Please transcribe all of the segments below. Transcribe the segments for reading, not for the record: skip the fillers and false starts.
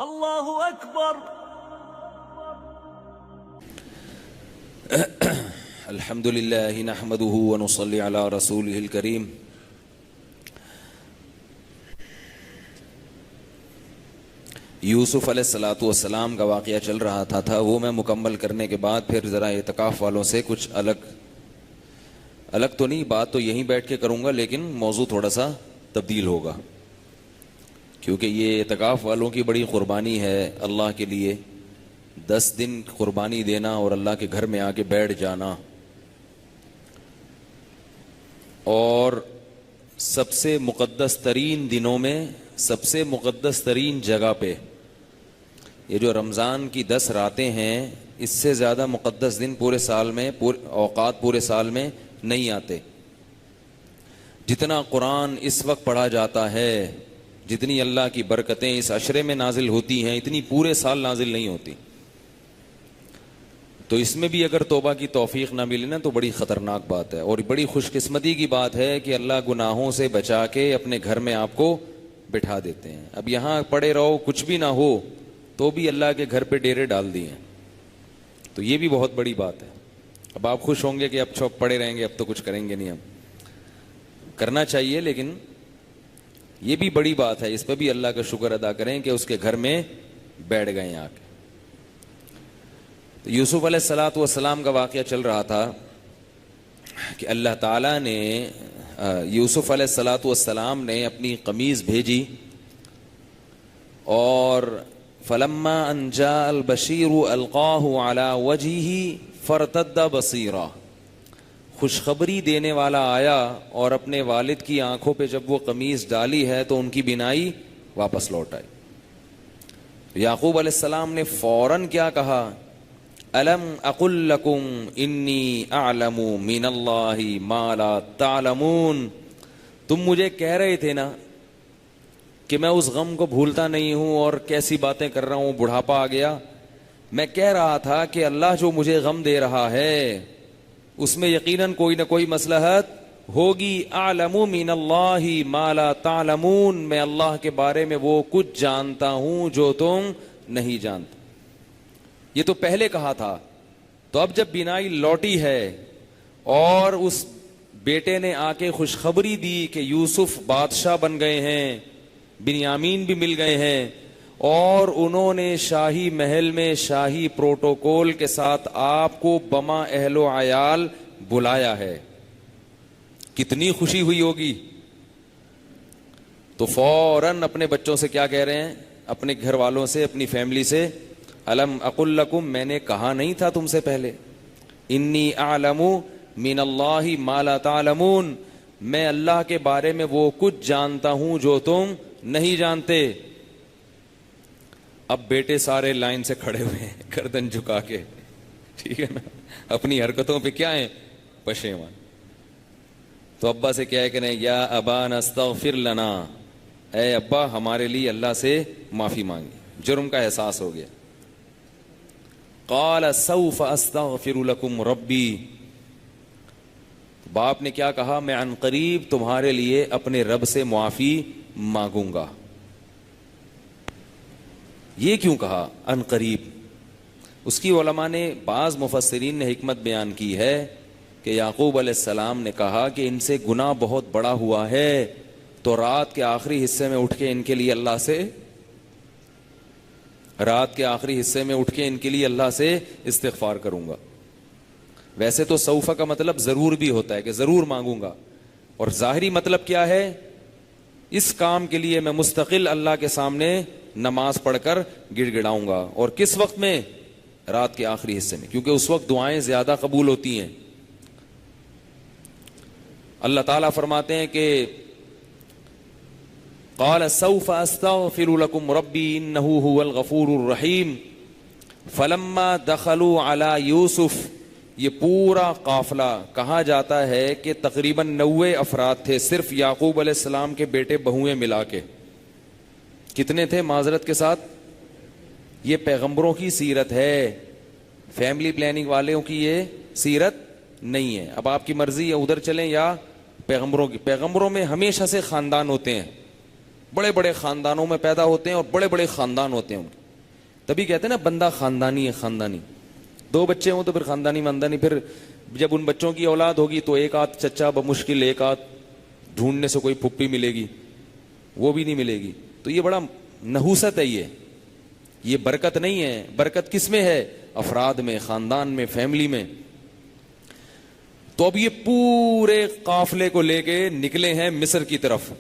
اللہ اکبر۔ الحمد للہ نحمده ونصلی علی رسوله الکریم۔ یوسف علیہ السلام کا واقعہ چل رہا تھا وہ میں مکمل کرنے کے بعد پھر ذرا اعتکاف والوں سے کچھ الگ تو نہیں، بات تو یہیں بیٹھ کے کروں گا لیکن موضوع تھوڑا سا تبدیل ہوگا، کیونکہ یہ اعتکاف والوں کی بڑی قربانی ہے اللہ کے لیے۔ 10 دن قربانی دینا اور اللہ کے گھر میں آ کے بیٹھ جانا، اور سب سے مقدس ترین دنوں میں سب سے مقدس ترین جگہ پہ، یہ جو رمضان کی 10 راتیں ہیں، اس سے زیادہ مقدس دن پورے سال میں، اوقات پورے سال میں نہیں آتے۔ جتنا قرآن اس وقت پڑھا جاتا ہے، جتنی اللہ کی برکتیں اس عشرے میں نازل ہوتی ہیں، اتنی پورے سال نازل نہیں ہوتی۔ تو اس میں بھی اگر توبہ کی توفیق نہ ملے نا تو بڑی خطرناک بات ہے، اور بڑی خوش قسمتی کی بات ہے کہ اللہ گناہوں سے بچا کے اپنے گھر میں آپ کو بٹھا دیتے ہیں۔ اب یہاں پڑے رہو کچھ بھی نہ ہو تو بھی اللہ کے گھر پہ ڈیرے ڈال دیے ہیں، تو یہ بھی بہت بڑی بات ہے۔ اب آپ خوش ہوں گے کہ اب چھوپ پڑے رہیں گے، اب تو کچھ کریں گے نہیں، ہم کرنا چاہیے، لیکن یہ بھی بڑی بات ہے، اس پہ بھی اللہ کا شکر ادا کریں کہ اس کے گھر میں بیٹھ گئے آ کے۔ یوسف علیہ السلام کا واقعہ چل رہا تھا کہ اللہ تعالیٰ نے یوسف علیہ السلام نے اپنی قمیض بھیجی، اور فلما ان جاء البشیر القاہ علی وجہہ فرتد بصیرا، خوشخبری دینے والا آیا اور اپنے والد کی آنکھوں پہ جب وہ قمیض ڈالی ہے تو ان کی بینائی واپس لوٹ آئی۔ یعقوب علیہ السلام نے فوراً کیا کہا، الم اقل لکم انی اعلم من اللہ ما لا تعلمون، تم مجھے کہہ رہے تھے نا کہ میں اس غم کو بھولتا نہیں ہوں، اور کیسی باتیں کر رہا ہوں، بڑھاپا آ گیا۔ میں کہہ رہا تھا کہ اللہ جو مجھے غم دے رہا ہے اس میں یقیناً کوئی نہ کوئی مصلحت ہوگی۔ اعلم من اللہ ما لا تعلمون، میں اللہ کے بارے میں وہ کچھ جانتا ہوں جو تم نہیں جانتے۔ یہ تو پہلے کہا تھا، تو اب جب بینائی لوٹی ہے اور اس بیٹے نے آ کے خوشخبری دی کہ یوسف بادشاہ بن گئے ہیں، بنیامین بھی مل گئے ہیں، اور انہوں نے شاہی محل میں شاہی پروٹوکول کے ساتھ آپ کو بما اہل و عیال بلایا ہے، کتنی خوشی ہوئی ہوگی۔ تو فوراً اپنے بچوں سے کیا کہہ رہے ہیں، اپنے گھر والوں سے، اپنی فیملی سے، الم اقل لکم، میں نے کہا نہیں تھا تم سے پہلے، انی اعلم من اللہ ما لا تعلمون، میں اللہ کے بارے میں وہ کچھ جانتا ہوں جو تم نہیں جانتے۔ اب بیٹے سارے لائن سے کھڑے ہوئے ہیں گردن جھکا کے، ٹھیک ہے نا، اپنی حرکتوں پہ کیا ہیں، پشیمان۔ تو ابا سے کیا ہے کہ نہیں، یا ابانا استغفر لنا، اے ابا ہمارے لیے اللہ سے معافی مانگی، جرم کا احساس ہو گیا۔ قال سوف استغفر لکم ربی، باپ نے کیا کہا، میں عن قریب تمہارے لیے اپنے رب سے معافی مانگوں گا۔ یہ کیوں کہا عن قریب؟ اس کی علماء نے، بعض مفسرین نے حکمت بیان کی ہے کہ یعقوب علیہ السلام نے کہا کہ ان سے گناہ بہت بڑا ہوا ہے، تو رات کے آخری حصے میں اٹھ کے ان کے لیے اللہ سے، رات کے آخری حصے میں اٹھ کے ان کے لیے اللہ سے استغفار کروں گا۔ ویسے تو سوفہ کا مطلب ضرور بھی ہوتا ہے کہ ضرور مانگوں گا، اور ظاہری مطلب کیا ہے، اس کام کے لیے میں مستقل اللہ کے سامنے نماز پڑھ کر گڑ گڑاؤں گا۔ اور کس وقت میں؟ رات کے آخری حصے میں، کیونکہ اس وقت دعائیں زیادہ قبول ہوتی ہیں۔ اللہ تعالیٰ فرماتے ہیں کہ قال سوف استغفر لكم ربي انه هو الغفور الرحیم فلما دخلوا على یوسف، یہ پورا قافلہ کہا جاتا ہے کہ تقریباً 90 افراد تھے، صرف یعقوب علیہ السلام کے بیٹے بہویں ملا کے۔ کتنے تھے معذرت کے ساتھ؟ یہ پیغمبروں کی سیرت ہے، فیملی پلاننگ والوں کی یہ سیرت نہیں ہے۔ اب آپ کی مرضی ہے ادھر چلیں یا پیغمبروں کی۔ پیغمبروں میں ہمیشہ سے خاندان ہوتے ہیں، بڑے بڑے خاندانوں میں پیدا ہوتے ہیں اور بڑے بڑے خاندان ہوتے ہیں ان کے. تبھی کہتے ہیں نا بندہ خاندانی ہے. خاندانی 2 بچے ہوں تو پھر خاندانی ماندانی. پھر جب ان بچوں کی اولاد ہوگی تو ایک آدھ چچا بمشکل، ایک آدھ ڈھونڈنے سے کوئی پھپھی ملے گی، وہ بھی نہیں ملے گی. تو یہ بڑا نحوست ہے. یہ برکت نہیں ہے. برکت کس میں ہے؟ افراد میں، خاندان میں، فیملی میں. تو اب یہ پورے قافلے کو لے کے نکلے ہیں مصر کی طرف.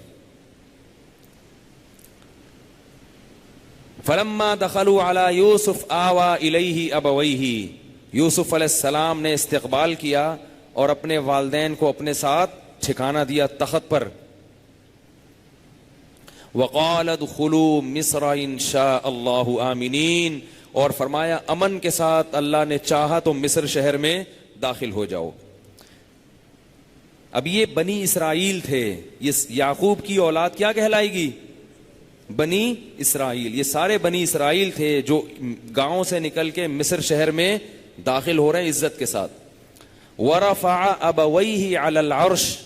فلما دخلوا علی یوسف آوا الیہ ابویہ، یوسف علیہ السلام نے استقبال کیا اور اپنے والدین کو اپنے ساتھ ٹھکانہ دیا تخت پر. وقال ادخلوا مصر ان شاء اللہ آمنین، اور فرمایا امن کے ساتھ اللہ نے چاہا تو مصر شہر میں داخل ہو جاؤ. اب یہ بنی اسرائیل تھے. یہ یعقوب کی اولاد کیا کہلائے گی؟ بنی اسرائیل. یہ سارے بنی اسرائیل تھے جو گاؤں سے نکل کے مصر شہر میں داخل ہو رہے ہیں عزت کے ساتھ. ورفع ابویہ علی العرش،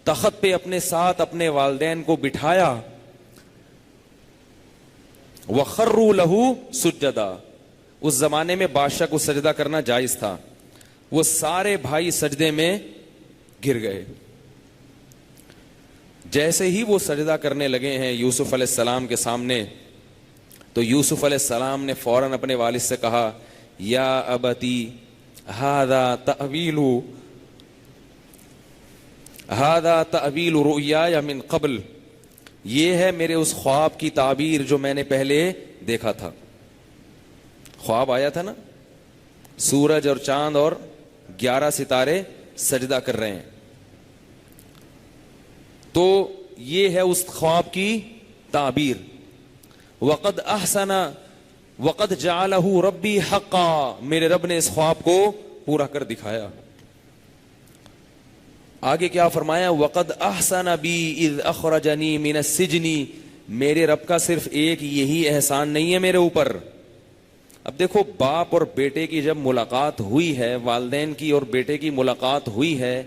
تخت پہ اپنے ساتھ اپنے والدین کو بٹھایا. وخروا لہ سجدا، اس زمانے میں بادشاہ کو سجدہ کرنا جائز تھا. وہ سارے بھائی سجدے میں گر گئے. جیسے ہی وہ سجدہ کرنے لگے ہیں یوسف علیہ السلام کے سامنے، تو یوسف علیہ السلام نے فوراً اپنے والد سے کہا یا ابتی ھذا تأویل رؤیای من قبل، یہ ہے میرے اس خواب کی تعبیر جو میں نے پہلے دیکھا تھا. خواب آیا تھا نا، سورج اور چاند اور 11 ستارے سجدہ کر رہے ہیں. تو یہ ہے اس خواب کی تعبیر. وقد احسن وقد جعلہ ربی حقا، میرے رب نے اس خواب کو پورا کر دکھایا. آگے کیا فرمایا؟ وقد احسن بی اذ اخرجنی من السجن، میرے رب کا صرف ایک یہی احسان نہیں ہے میرے اوپر. اب دیکھو باپ اور بیٹے کی جب ملاقات ہوئی ہے، والدین کی اور بیٹے کی ملاقات ہوئی ہے،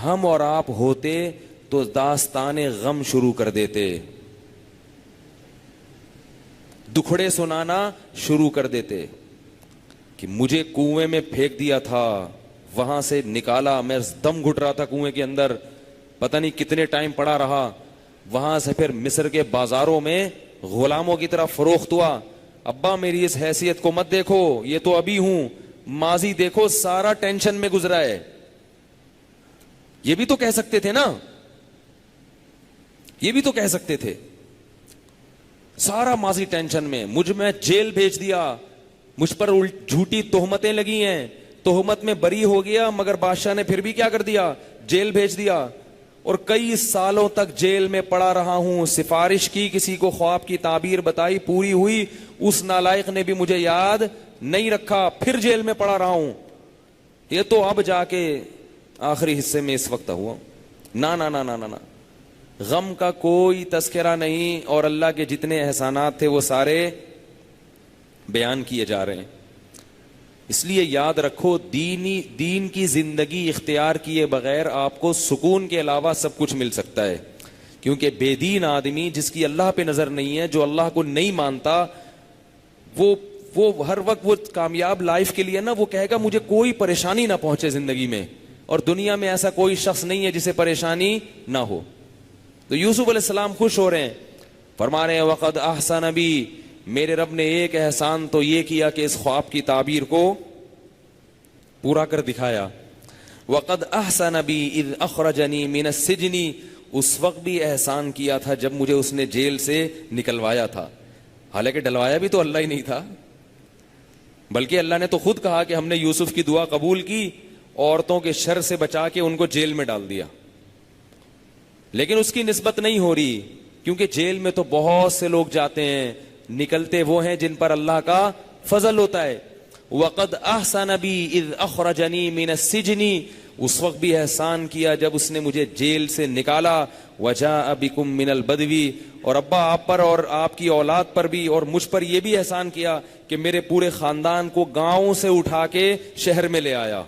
ہم اور آپ ہوتے تو داستان غم شروع کر دیتے، دکھڑے سنانا شروع کر دیتے کہ مجھے کنویں میں پھینک دیا تھا، وہاں سے نکالا، میں دم گھٹ رہا تھا کنویں کے اندر، پتہ نہیں کتنے ٹائم پڑا رہا، وہاں سے پھر مصر کے بازاروں میں غلاموں کی طرح فروخت ہوا. ابا میری اس حیثیت کو مت دیکھو، یہ تو ابھی ہوں، ماضی دیکھو سارا ٹینشن میں گزرا ہے. یہ بھی تو کہہ سکتے تھے نا، یہ بھی تو کہہ سکتے تھے سارا ماضی ٹینشن میں، مجھ میں جیل بھیج دیا، مجھ پر جھوٹی تہمتیں لگی ہیں، تہمت میں بری ہو گیا، مگر بادشاہ نے پھر بھی کیا کر دیا؟ جیل بھیج دیا، اور کئی سالوں تک جیل میں پڑا رہا ہوں. سفارش کی، کسی کو خواب کی تعبیر بتائی، پوری ہوئی، اس نالائق نے بھی مجھے یاد نہیں رکھا، پھر جیل میں پڑا رہا ہوں. یہ تو اب جا کے آخری حصے میں اس وقت ہوا. نا نا نا نا نا نا، غم کا کوئی تذکرہ نہیں، اور اللہ کے جتنے احسانات تھے وہ سارے بیان کیے جا رہے ہیں. اس لیے یاد رکھو دین کی زندگی اختیار کیے بغیر آپ کو سکون کے علاوہ سب کچھ مل سکتا ہے. کیونکہ بے دین آدمی جس کی اللہ پہ نظر نہیں ہے، جو اللہ کو نہیں مانتا، وہ ہر وقت وہ کامیاب لائف کے لیے نا وہ کہے گا مجھے کوئی پریشانی نہ پہنچے زندگی میں، اور دنیا میں ایسا کوئی شخص نہیں ہے جسے پریشانی نہ ہو. تو یوسف علیہ السلام خوش ہو رہے ہیں، فرما رہے ہیں وقد احسن بی، میرے رب نے ایک احسان تو یہ کیا کہ اس خواب کی تعبیر کو پورا کر دکھایا. وقد احسن بی اذ اخرجنی من السجن، اس وقت بھی احسان کیا تھا جب مجھے اس نے جیل سے نکلوایا تھا. حالانکہ ڈلوایا بھی تو اللہ ہی نہیں تھا، بلکہ اللہ نے تو خود کہا کہ ہم نے یوسف کی دعا قبول کی، عورتوں کے شر سے بچا کے ان کو جیل میں ڈال دیا. لیکن اس کی نسبت نہیں ہو رہی، کیونکہ جیل میں تو بہت سے لوگ جاتے ہیں، نکلتے وہ ہیں جن پر اللہ کا فضل ہوتا ہے. وقد احسن بی اذ اخرجنی من السجن، اس وقت بھی احسان کیا جب اس نے مجھے جیل سے نکالا. وجاء بکم من البدو، اور ابا آپ پر اور آپ کی اولاد پر بھی اور مجھ پر یہ بھی احسان کیا کہ میرے پورے خاندان کو گاؤں سے اٹھا کے شہر میں لے آیا.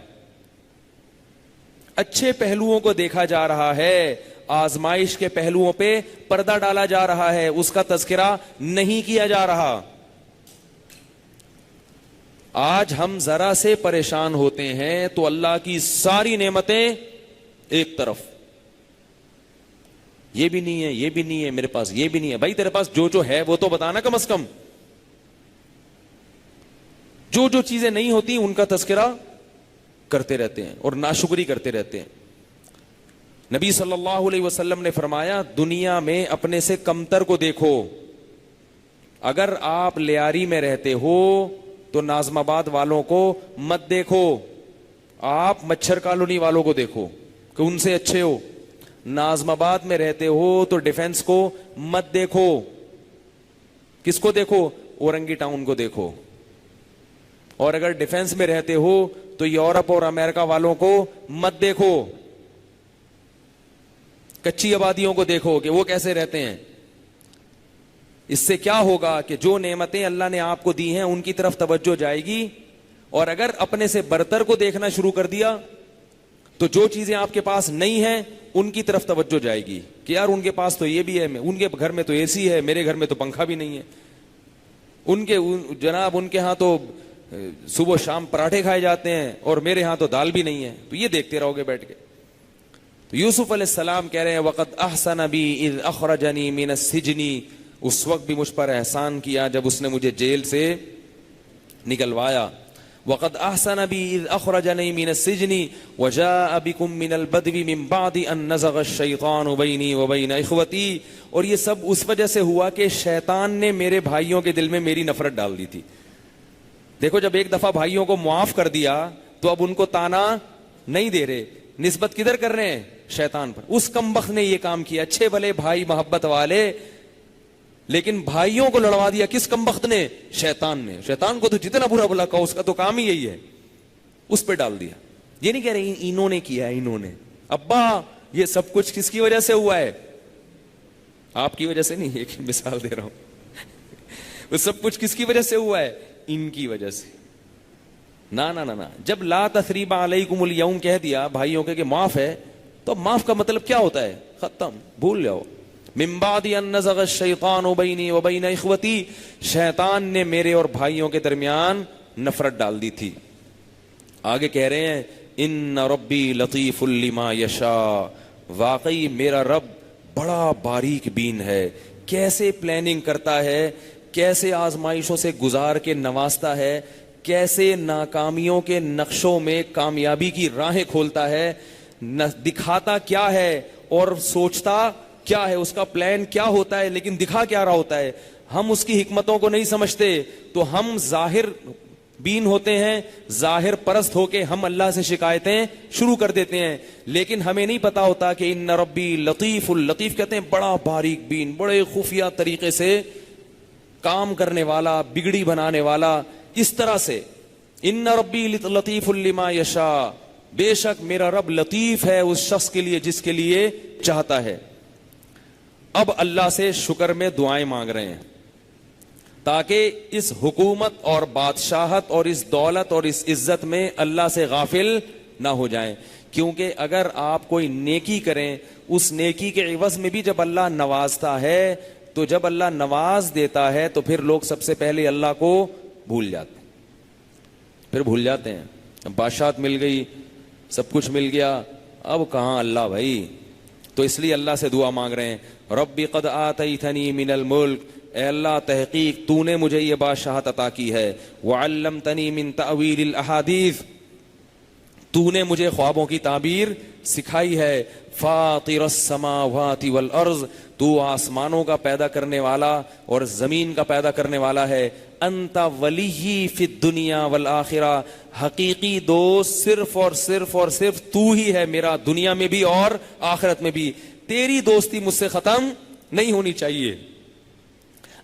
اچھے پہلوؤں کو دیکھا جا رہا ہے، آزمائش کے پہلوؤں پہ پردہ ڈالا جا رہا ہے، اس کا تذکرہ نہیں کیا جا رہا۔ آج ہم ذرا سے پریشان ہوتے ہیں تو اللہ کی ساری نعمتیں ایک طرف، یہ بھی نہیں ہے، یہ بھی نہیں ہے میرے پاس، یہ بھی نہیں ہے۔ بھائی تیرے پاس جو ہے وہ تو بتانا کم از کم۔ جو چیزیں نہیں ہوتی ان کا تذکرہ کرتے رہتے ہیں اور ناشکری کرتے رہتے ہیں۔ نبی صلی اللہ علیہ وسلم نے فرمایا دنیا میں اپنے سے کمتر کو دیکھو، اگر آپ لیاری میں رہتے ہو تو ناظم آباد والوں کو مت دیکھو، آپ مچھر کالونی والوں کو دیکھو کہ ان سے اچھے ہو۔ ناظم آباد میں رہتے ہو تو ڈیفنس کو مت دیکھو، کس کو دیکھو؟ اورنگی ٹاؤن کو دیکھو۔ اور اگر ڈیفنس میں رہتے ہو تو یورپ اور امریکہ والوں کو مت دیکھو، کچی آبادیوں کو دیکھو کہ وہ کیسے رہتے ہیں۔ اس سے کیا ہوگا کہ جو نعمتیں اللہ نے آپ کو دی ہیں ان کی طرف توجہ جائے گی، اور اگر اپنے سے برتر کو دیکھنا شروع کر دیا تو جو چیزیں آپ کے پاس نہیں ہیں ان کی طرف توجہ جائے گی کہ یار ان کے پاس تو یہ بھی ہے، ان کے گھر میں تو اے سی ہے، میرے گھر میں تو پنکھا بھی نہیں ہے، ان کے ہاں تو صبح شام پراٹھے کھائے جاتے ہیں اور میرے ہاں تو دال بھی نہیں ہے۔ تو یہ دیکھتے رہو گے بیٹھ کے۔ تو یوسف علیہ السلام کہہ رہے ہیں وقد احسن بی اذ اخرجنی من السجن، اس وقت بھی مجھ پر احسان کیا جب اس نے مجھے جیل سے نکلوایا۔ وقد احسن بی اذ اخرجنی من السجن وجاء بكم من البدو من بعد ان نزغ الشیطان بینی وبین اخوتی، اور یہ سب اس وجہ سے ہوا کہ شیطان نے میرے بھائیوں کے دل میں میری نفرت ڈال دی تھی۔ دیکھو جب ایک دفعہ بھائیوں کو معاف کر دیا تو اب ان کو تانا نہیں دے رہے، نسبت کدھر کر رہے ہیں؟ شیطان پر۔ اس کمبخت نے یہ کام کیا، اچھے بھلے بھائی محبت والے، لیکن بھائیوں کو لڑوا دیا کس کمبخت نے؟ شیطان نے۔ شیطان کو تو جتنا برا بلا کہو اس کا تو کام ہی یہی ہے، اس پہ ڈال دیا۔ یہ نہیں کہہ رہے انہوں نے کیا، انہوں نے۔ ابا یہ سب کچھ کس کی وجہ سے ہوا ہے؟ آپ کی وجہ سے نہیں، ایک مثال دے رہا ہوں۔ وہ سب کچھ کس کی وجہ سے ہوا ہے؟ ان کی وجہ سے۔ نا نا نا نا، جب لا تثریب علیکم اليوم کہہ دیا بھائیوں کے کہ معاف ہے، تو معاف کا مطلب کیا ہوتا ہے؟ ختم، بھول جاؤ۔ من بعد ان نزغ الشیطان بینی وبین اخوتی، شیطان نے میرے اور بھائیوں کے درمیان نفرت ڈال دی تھی۔ آگے کہہ رہے ہیں ان ربی لطیف لما یشاء، واقعی میرا رب بڑا باریک بین ہے، کیسے پلاننگ کرتا ہے، کیسے آزمائشوں سے گزار کے نوازتا ہے، کیسے ناکامیوں کے نقشوں میں کامیابی کی راہیں کھولتا ہے، دکھاتا کیا ہے اور سوچتا کیا ہے، اس کا پلان کیا ہوتا ہے لیکن دکھا کیا رہا ہوتا ہے۔ ہم اس کی حکمتوں کو نہیں سمجھتے تو ہم ظاہر بین ہوتے ہیں، ظاہر پرست ہو کے ہم اللہ سے شکایتیں شروع کر دیتے ہیں، لیکن ہمیں نہیں پتا ہوتا کہ ان ربی لطیف، اللطیف کہتے ہیں بڑا باریک بین، بڑے خفیہ طریقے سے کام کرنے والا، بگڑی بنانے والا۔ اس طرح سے ان ربی لطیف لما یشاء، بے شک میرا رب لطیف ہے اس شخص کے لیے جس کے لیے چاہتا ہے۔ اب اللہ سے شکر میں دعائیں مانگ رہے ہیں تاکہ اس حکومت اور بادشاہت اور اس دولت اور اس عزت میں اللہ سے غافل نہ ہو جائیں، کیونکہ اگر آپ کوئی نیکی کریں اس نیکی کے عوض میں بھی جب اللہ نوازتا ہے تو جب اللہ نواز دیتا ہے تو پھر لوگ سب سے پہلے اللہ کو بھول جاتے ہیں، پھر بھول جاتے ہیں۔ بادشاہت مل گئی، سب کچھ مل گیا، اب کہاں اللہ بھائی؟ تو اس لیے اللہ سے دعا مانگ رہے ہیں ربی قد آتیتنی من الملک، اے اللہ تحقیق تو نے مجھے یہ بادشاہت عطا کی ہے، وعلمتنی من تأویل الاحادیث، تو نے مجھے خوابوں کی تعبیر سکھائی ہے، فاطر السماوات والارض، تو آسمانوں کا پیدا کرنے والا اور زمین کا پیدا کرنے والا ہے، انت ولی فی الدنیا والآخرہ، حقیقی دوست صرف اور صرف اور صرف تو ہی ہے میرا، دنیا میں بھی اور آخرت میں بھی، تیری دوستی مجھ سے ختم نہیں ہونی چاہیے۔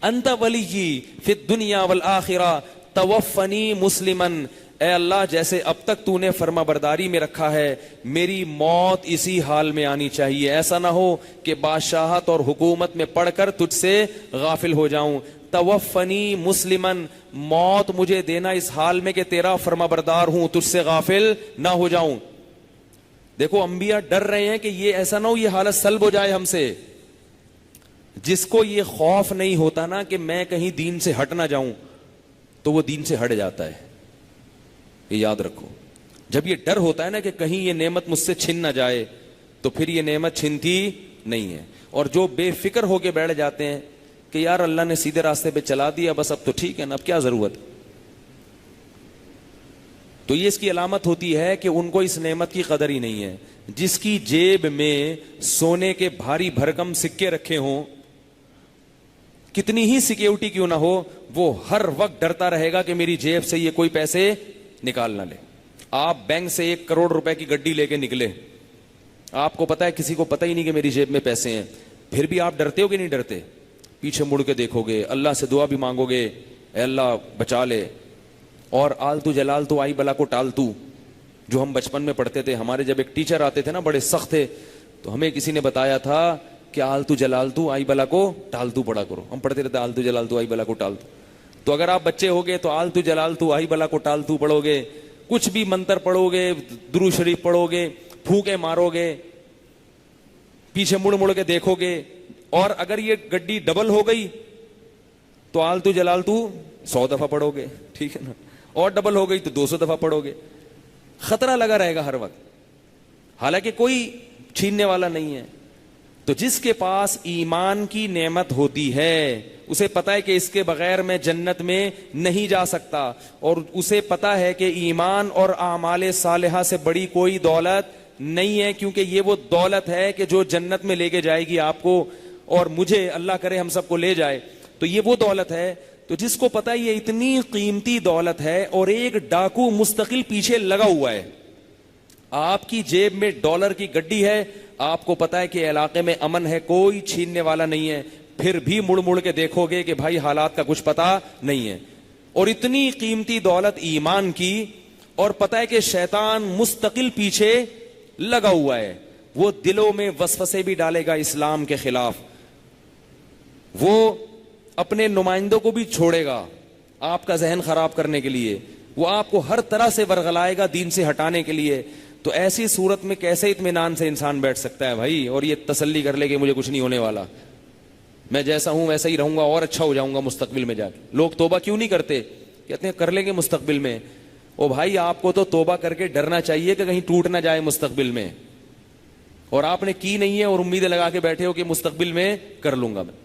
انت ولی فی الدنیا والآخرہ توفنی مسلمن، اے اللہ جیسے اب تک تو نے فرما برداری میں رکھا ہے میری موت اسی حال میں آنی چاہیے، ایسا نہ ہو کہ بادشاہت اور حکومت میں پڑھ کر تجھ سے غافل ہو جاؤں۔ توفنی مسلمن، موت مجھے دینا اس حال میں کہ تیرا فرما بردار ہوں، تجھ سے غافل نہ ہو جاؤں۔ دیکھو انبیاء ڈر رہے ہیں کہ یہ ایسا نہ ہو یہ حالت سلب ہو جائے ہم سے. جس کو یہ خوف نہیں ہوتا نا کہ میں کہیں دین سے ہٹ نہ جاؤں, تو وہ دین سے ہٹ جاتا ہے. یہ یاد رکھو, جب یہ ڈر ہوتا ہے نا کہ کہیں یہ نعمت مجھ سے چھن نہ جائے, تو پھر یہ نعمت چھنتی نہیں ہے. اور جو بے فکر ہو کے بیٹھ جاتے ہیں کہ یار اللہ نے سیدھے راستے پہ چلا دیا, بس اب تو ٹھیک ہے نا, اب کیا ضرورت, تو یہ اس کی علامت ہوتی ہے کہ ان کو اس نعمت کی قدر ہی نہیں ہے. جس کی جیب میں سونے کے بھاری بھرکم سکے رکھے ہوں, کتنی ہی سیکیورٹی کیوں نہ ہو, وہ ہر وقت ڈرتا رہے گا کہ میری جیب سے یہ کوئی پیسے نکال نہ لے. آپ بینک سے 1 کروڑ روپے کی گڈی لے کے نکلے, آپ کو پتا ہے کسی کو پتہ ہی نہیں کہ میری جیب میں پیسے ہیں, پھر بھی آپ ڈرتے ہو کہ نہیں ڈرتے؟ پیچھے مڑ کے دیکھو گے, اللہ سے دعا بھی مانگو گے, اے اللہ بچا لے. اور آلتو جلالتو آئی بلا کو ٹالتو, جو ہم بچپن میں پڑھتے تھے, ہمارے جب ایک ٹیچر آتے تھے نا بڑے سخت تھے, تو ہمیں کسی نے بتایا تھا کہ آلتو جلالتو آئی بلا کو ٹالتو پڑھا کرو. ہم پڑھتے رہتے آلتو جلالتو آئی بلا کو ٹالتو. تو اگر آپ بچے ہوگے تو آلتو جلالتو آئی بلا کو ٹالتو پڑھو گے, کچھ بھی منتر پڑھو گے, درود شریف پڑھو گے, پھونکے مارو گے, پیچھے مڑ مڑ کے دیکھو گے. اور اگر یہ گڈی ڈبل ہو گئی تو آلتو جلالتو 100 دفعہ پڑھو گے, ٹھیک ہے نا, اور ڈبل ہو گئی تو 200 دفعہ پڑھو گے. خطرہ لگا رہے گا ہر وقت, حالانکہ کوئی چھیننے والا نہیں ہے. تو جس کے پاس ایمان کی نعمت ہوتی ہے, اسے پتا ہے کہ اس کے بغیر میں جنت میں نہیں جا سکتا, اور اسے پتا ہے کہ ایمان اور اعمال صالحہ سے بڑی کوئی دولت نہیں ہے, کیونکہ یہ وہ دولت ہے کہ جو جنت میں لے کے جائے گی آپ کو اور مجھے, اللہ کرے ہم سب کو لے جائے. تو یہ وہ دولت ہے. تو جس کو پتا یہ اتنی قیمتی دولت ہے, اور ایک ڈاکو مستقل پیچھے لگا ہوا ہے, آپ کی جیب میں ڈالر کی گڈی ہے, آپ کو پتا ہے کہ علاقے میں امن ہے, کوئی چھیننے والا نہیں ہے, پھر بھی مڑ مڑ کے دیکھو گے کہ بھائی حالات کا کچھ پتا نہیں ہے. اور اتنی قیمتی دولت ایمان کی, اور پتا ہے کہ شیطان مستقل پیچھے لگا ہوا ہے, وہ دلوں میں وسوسے بھی ڈالے گا اسلام کے خلاف, وہ اپنے نمائندوں کو بھی چھوڑے گا آپ کا ذہن خراب کرنے کے لیے, وہ آپ کو ہر طرح سے ورغلائے گا دین سے ہٹانے کے لیے. تو ایسی صورت میں کیسے اطمینان سے انسان بیٹھ سکتا ہے بھائی, اور یہ تسلی کر لے کہ مجھے کچھ نہیں ہونے والا, میں جیسا ہوں ویسا ہی رہوں گا اور اچھا ہو جاؤں گا مستقبل میں جا کے. لوگ توبہ کیوں نہیں کرتے؟ کہتے ہیں کر لیں گے مستقبل میں. او بھائی آپ کو تو توبہ کر کے ڈرنا چاہیے کہ کہیں ٹوٹ نہ جائے مستقبل میں, اور آپ نے کی نہیں ہے اور امیدیں لگا کے بیٹھے ہو کہ مستقبل میں کر لوں گا میں.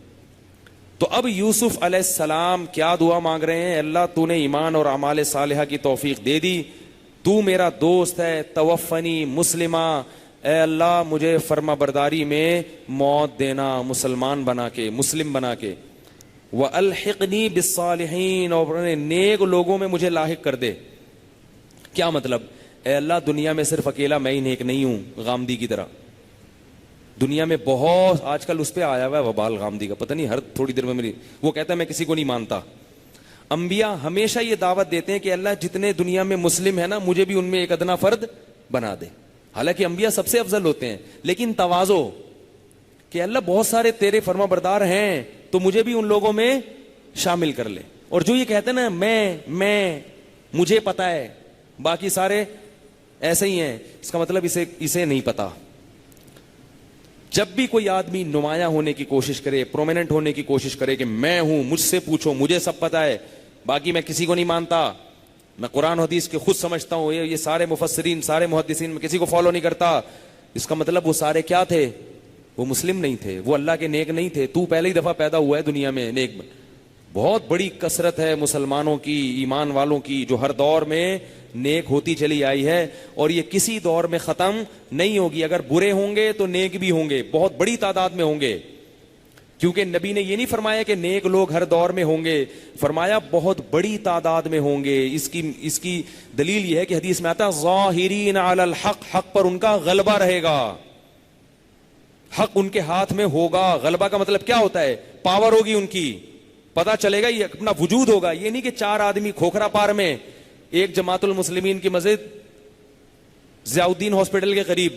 تو اب یوسف علیہ السلام کیا دعا مانگ رہے ہیں؟ اللہ تو نے ایمان اور اعمال صالحہ کی توفیق دے دی, تو میرا دوست ہے, توفنی مسلمہ, اے اللہ مجھے فرما برداری میں موت دینا, مسلمان بنا کے, مسلم بنا کے. وَأَلْحِقْنِي بِالصَّالِحِينَ, اور نیک لوگوں میں مجھے لاحق کر دے. کیا مطلب؟ اے اللہ دنیا میں صرف اکیلا میں ہی نیک نہیں ہوں غامدی کی طرح, دنیا میں بہت, آج کل اس پہ آیا ہوا ہے وبال غامدی کا, پتہ نہیں ہر تھوڑی دیر میں میری, وہ کہتا ہے میں کسی کو نہیں مانتا. انبیاء ہمیشہ یہ دعوت دیتے ہیں کہ اللہ جتنے دنیا میں مسلم ہے نا, مجھے بھی ان میں ایک ادنا فرد بنا دے. حالانکہ انبیاء سب سے افضل ہوتے ہیں, لیکن تواضع کہ اللہ بہت سارے تیرے فرما بردار ہیں تو مجھے بھی ان لوگوں میں شامل کر لے. اور جو یہ کہتے ہیں نا میں مجھے پتا ہے باقی سارے ایسے ہی ہیں, اس کا مطلب اسے نہیں پتا. جب بھی کوئی آدمی نمایاں ہونے کی کوشش کرے, پرومیننٹ ہونے کی کوشش کرے کہ میں ہوں, مجھ سے پوچھو, مجھے سب پتا ہے, باقی میں کسی کو نہیں مانتا, میں قرآن حدیث کے خود سمجھتا ہوں, یہ سارے مفسرین سارے محدثین میں کسی کو فالو نہیں کرتا, اس کا مطلب وہ سارے کیا تھے؟ وہ مسلم نہیں تھے, وہ اللہ کے نیک نہیں تھے. تو پہلی دفعہ پیدا ہوا ہے دنیا میں نیک میں. بہت بڑی کثرت ہے مسلمانوں کی, ایمان والوں کی, جو ہر دور میں نیک ہوتی چلی آئی ہے, اور یہ کسی دور میں ختم نہیں ہوگی. اگر برے ہوں گے تو نیک بھی ہوں گے, بہت بڑی تعداد میں ہوں گے, کیونکہ نبی نے یہ نہیں فرمایا کہ نیک لوگ ہر دور میں ہوں گے, فرمایا بہت بڑی تعداد میں ہوں گے. اس کی دلیل یہ ہے کہ حدیث میں آتا ہے ظاہرین علی الحق, حق پر ان کا غلبہ رہے گا, حق ان کے ہاتھ میں ہوگا. غلبہ کا مطلب کیا ہوتا ہے؟ پاور ہوگی ان کی, پتا چلے گا, یہ اپنا وجود ہوگا. یہ نہیں کہ 4 آدمی کھوکھرا پار میں ایک جماعت المسلمین کی مسجد ضیاء الدین ہاسپٹل کے قریب,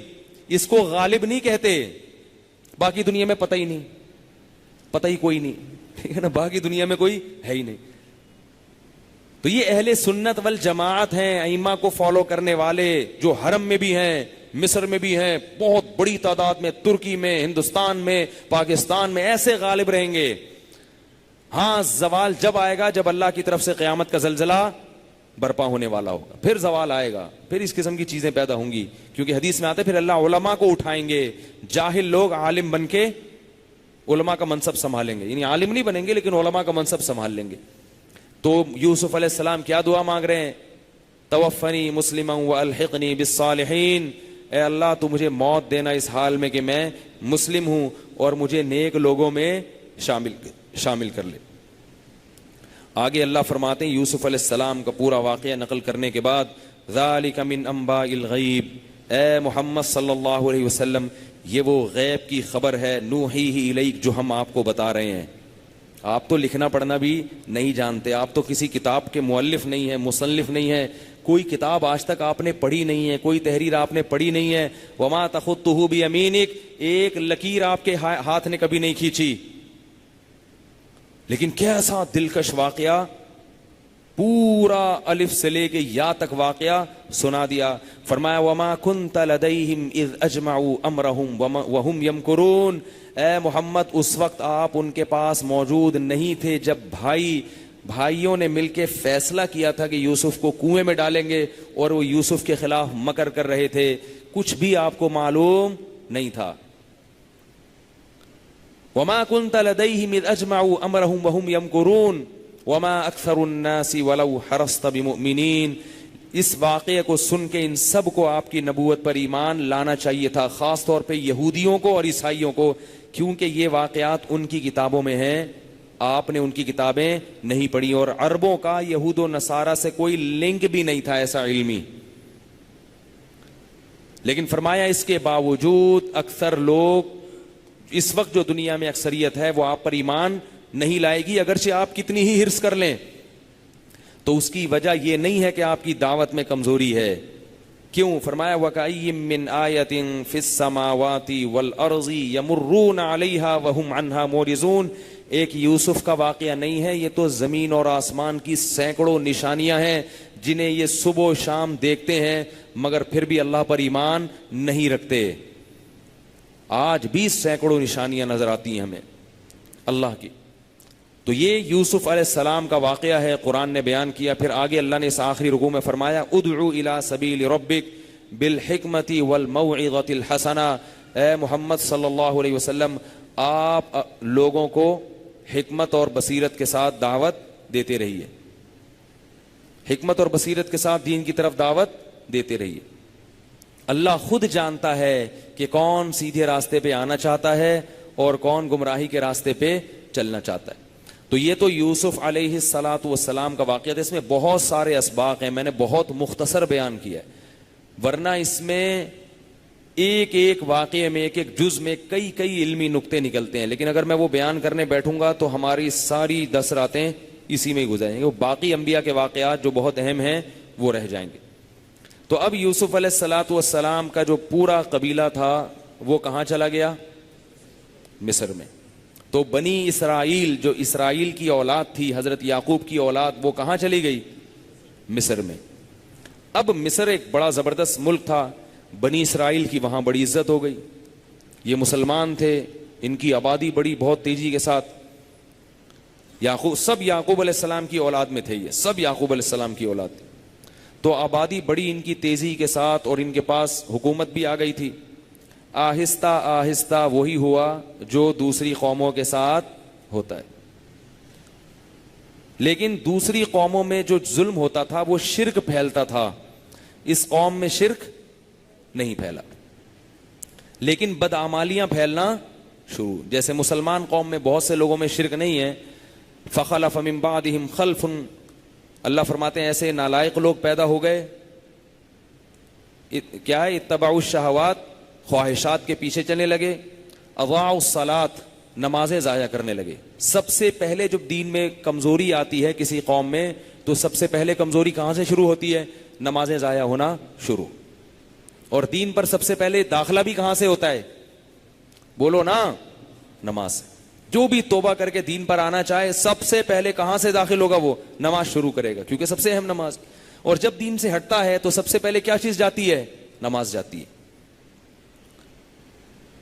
اس کو غالب نہیں کہتے, باقی دنیا میں پتہ ہی نہیں, پتہ ہی کوئی نہیں, ٹھیک ہے نا, باقی دنیا میں کوئی ہے ہی نہیں. تو یہ اہل سنت والجماعت ہیں, ائمہ کو فالو کرنے والے, جو حرم میں بھی ہیں, مصر میں بھی ہیں بہت بڑی تعداد میں, ترکی میں, ہندوستان میں, پاکستان میں, ایسے غالب رہیں گے. ہاں زوال جب آئے گا جب اللہ کی طرف سے قیامت کا زلزلہ برپا ہونے والا ہوگا, پھر زوال آئے گا, پھر اس قسم کی چیزیں پیدا ہوں گی. کیونکہ حدیث میں آتا ہے پھر اللہ علماء کو اٹھائیں گے, جاہل لوگ عالم بن کے علماء کا منصب سنبھالیں گے, یعنی عالم نہیں بنیں گے لیکن علماء کا منصب سنبھال لیں گے. تو یوسف علیہ السلام کیا دعا مانگ رہے ہیں؟ توفنی مسلما والحقنی بالصالحین, اے اللہ تو مجھے موت دینا اس حال میں کہ میں مسلم ہوں اور مجھے نیک لوگوں میں شامل کر لے. آگے اللہ فرماتے ہیں یوسف علیہ السلام کا پورا واقعہ نقل کرنے کے بعد, ذالک من انباء الغیب, اے محمد صلی اللہ علیہ وسلم یہ وہ غیب کی خبر ہے, نوحیہ الیک, جو ہم آپ کو بتا رہے ہیں. آپ تو لکھنا پڑھنا بھی نہیں جانتے, آپ تو کسی کتاب کے مؤلف نہیں ہیں, مصنف نہیں ہیں, کوئی کتاب آج تک آپ نے پڑھی نہیں ہے, کوئی تحریر آپ نے پڑھی نہیں ہے. وما تخطہ بیمینک, ایک لکیر آپ کے ہاتھ نے کبھی نہیں کھینچی. لیکن کیسا دلکش واقعہ, پورا الف سے لے کے یا تک واقعہ سنا دیا. فرمایا وما کنت لدیہم اذ اجمعوا امرہم وہم یمکرون, اے محمد اس وقت آپ ان کے پاس موجود نہیں تھے جب بھائیوں نے مل کے فیصلہ کیا تھا کہ یوسف کو کنویں میں ڈالیں گے, اور وہ یوسف کے خلاف مکر کر رہے تھے, کچھ بھی آپ کو معلوم نہیں تھا. وما كنت لديهم اذ اجمعوا امرهم وهم يمكرون وما اكثر الناس ولو حرصت بمؤمنين. اس واقعے کو سن کے ان سب کو آپ کی نبوت پر ایمان لانا چاہیے تھا, خاص طور پہ یہودیوں کو اور عیسائیوں کو, کیونکہ یہ واقعات ان کی کتابوں میں ہیں, آپ نے ان کی کتابیں نہیں پڑھی, اور عربوں کا یہود و نصارہ سے کوئی لنک بھی نہیں تھا ایسا علمی. لیکن فرمایا اس کے باوجود اکثر لوگ, اس وقت جو دنیا میں اکثریت ہے وہ آپ پر ایمان نہیں لائے گی, اگرچہ آپ کتنی ہی حرص کر لیں. تو اس کی وجہ یہ نہیں ہے کہ آپ کی دعوت میں کمزوری ہے. کیوں؟ فرمایا وَكَأَيٍّ مِّنْ آيَةٍ فِي السَّمَاوَاتِ وَالْأَرْضِ يَمُرُّونَ عَلَيْهَا وَهُمْ عَنْهَا مُعْرِضُونَ. ایک یوسف کا واقعہ نہیں ہے, یہ تو زمین اور آسمان کی سینکڑوں نشانیاں ہیں جنہیں یہ صبح و شام دیکھتے ہیں مگر پھر بھی اللہ پر ایمان نہیں رکھتے. آج بھی سینکڑوں نشانیاں نظر آتی ہیں ہمیں اللہ کی. تو یہ یوسف علیہ السلام کا واقعہ ہے, قرآن نے بیان کیا. پھر آگے اللہ نے اس آخری رکوع میں فرمایا ادعو الی سبیل ربک بالحکمت والموعظۃ الحسنہ, اے محمد صلی اللہ علیہ وسلم آپ لوگوں کو حکمت اور بصیرت کے ساتھ دعوت دیتے رہیے, حکمت اور بصیرت کے ساتھ دین کی طرف دعوت دیتے رہیے. اللہ خود جانتا ہے کہ کون سیدھے راستے پہ آنا چاہتا ہے اور کون گمراہی کے راستے پہ چلنا چاہتا ہے. تو یہ تو یوسف علیہ الصلاۃ والسلام کا واقعہ تھا. اس میں بہت سارے اسباق ہیں, میں نے بہت مختصر بیان کیا ہے, ورنہ اس میں ایک ایک واقعے میں ایک ایک جز میں کئی کئی علمی نقطے نکلتے ہیں. لیکن اگر میں وہ بیان کرنے بیٹھوں گا تو ہماری ساری 10 راتیں اسی میں گزریں گے. باقی انبیاء کے واقعات جو بہت اہم ہیں وہ رہ جائیں گے. تو اب یوسف علیہ الصلاۃ والسلام کا جو پورا قبیلہ تھا وہ کہاں چلا گیا؟ مصر میں. تو بنی اسرائیل جو اسرائیل کی اولاد تھی, حضرت یعقوب کی اولاد, وہ کہاں چلی گئی؟ مصر میں. اب مصر ایک بڑا زبردست ملک تھا, بنی اسرائیل کی وہاں بڑی عزت ہو گئی. یہ مسلمان تھے, ان کی آبادی بڑی بہت تیزی کے ساتھ. سب یعقوب علیہ السلام کی اولاد میں تھے, یہ سب یعقوب علیہ السلام کی اولاد تھی. تو آبادی بڑی ان کی تیزی کے ساتھ, اور ان کے پاس حکومت بھی آ گئی تھی. آہستہ آہستہ وہی ہوا جو دوسری قوموں کے ساتھ ہوتا ہے. لیکن دوسری قوموں میں جو ظلم ہوتا تھا وہ شرک پھیلتا تھا, اس قوم میں شرک نہیں پھیلا, لیکن بدعمالیاں پھیلنا شروع. جیسے مسلمان قوم میں بہت سے لوگوں میں شرک نہیں ہے. فخلف من بعدہم خلف, اللہ فرماتے ہیں ایسے نالائق لوگ پیدا ہو گئے, کیا ہے, اتبعوا الشہوات, خواہشات کے پیچھے چلنے لگے. اضاعوا الصلاۃ, نمازیں ضائع کرنے لگے. سب سے پہلے جب دین میں کمزوری آتی ہے کسی قوم میں تو سب سے پہلے کمزوری کہاں سے شروع ہوتی ہے؟ نمازیں ضائع ہونا شروع. اور دین پر سب سے پہلے داخلہ بھی کہاں سے ہوتا ہے؟ بولو نا, نماز سے. جو بھی توبہ کر کے دین پر آنا چاہے سب سے پہلے کہاں سے داخل ہوگا؟ وہ نماز شروع کرے گا, کیونکہ سب سے اہم نماز. اور جب دین سے ہٹتا ہے تو سب سے پہلے کیا چیز جاتی ہے؟ نماز جاتی ہے.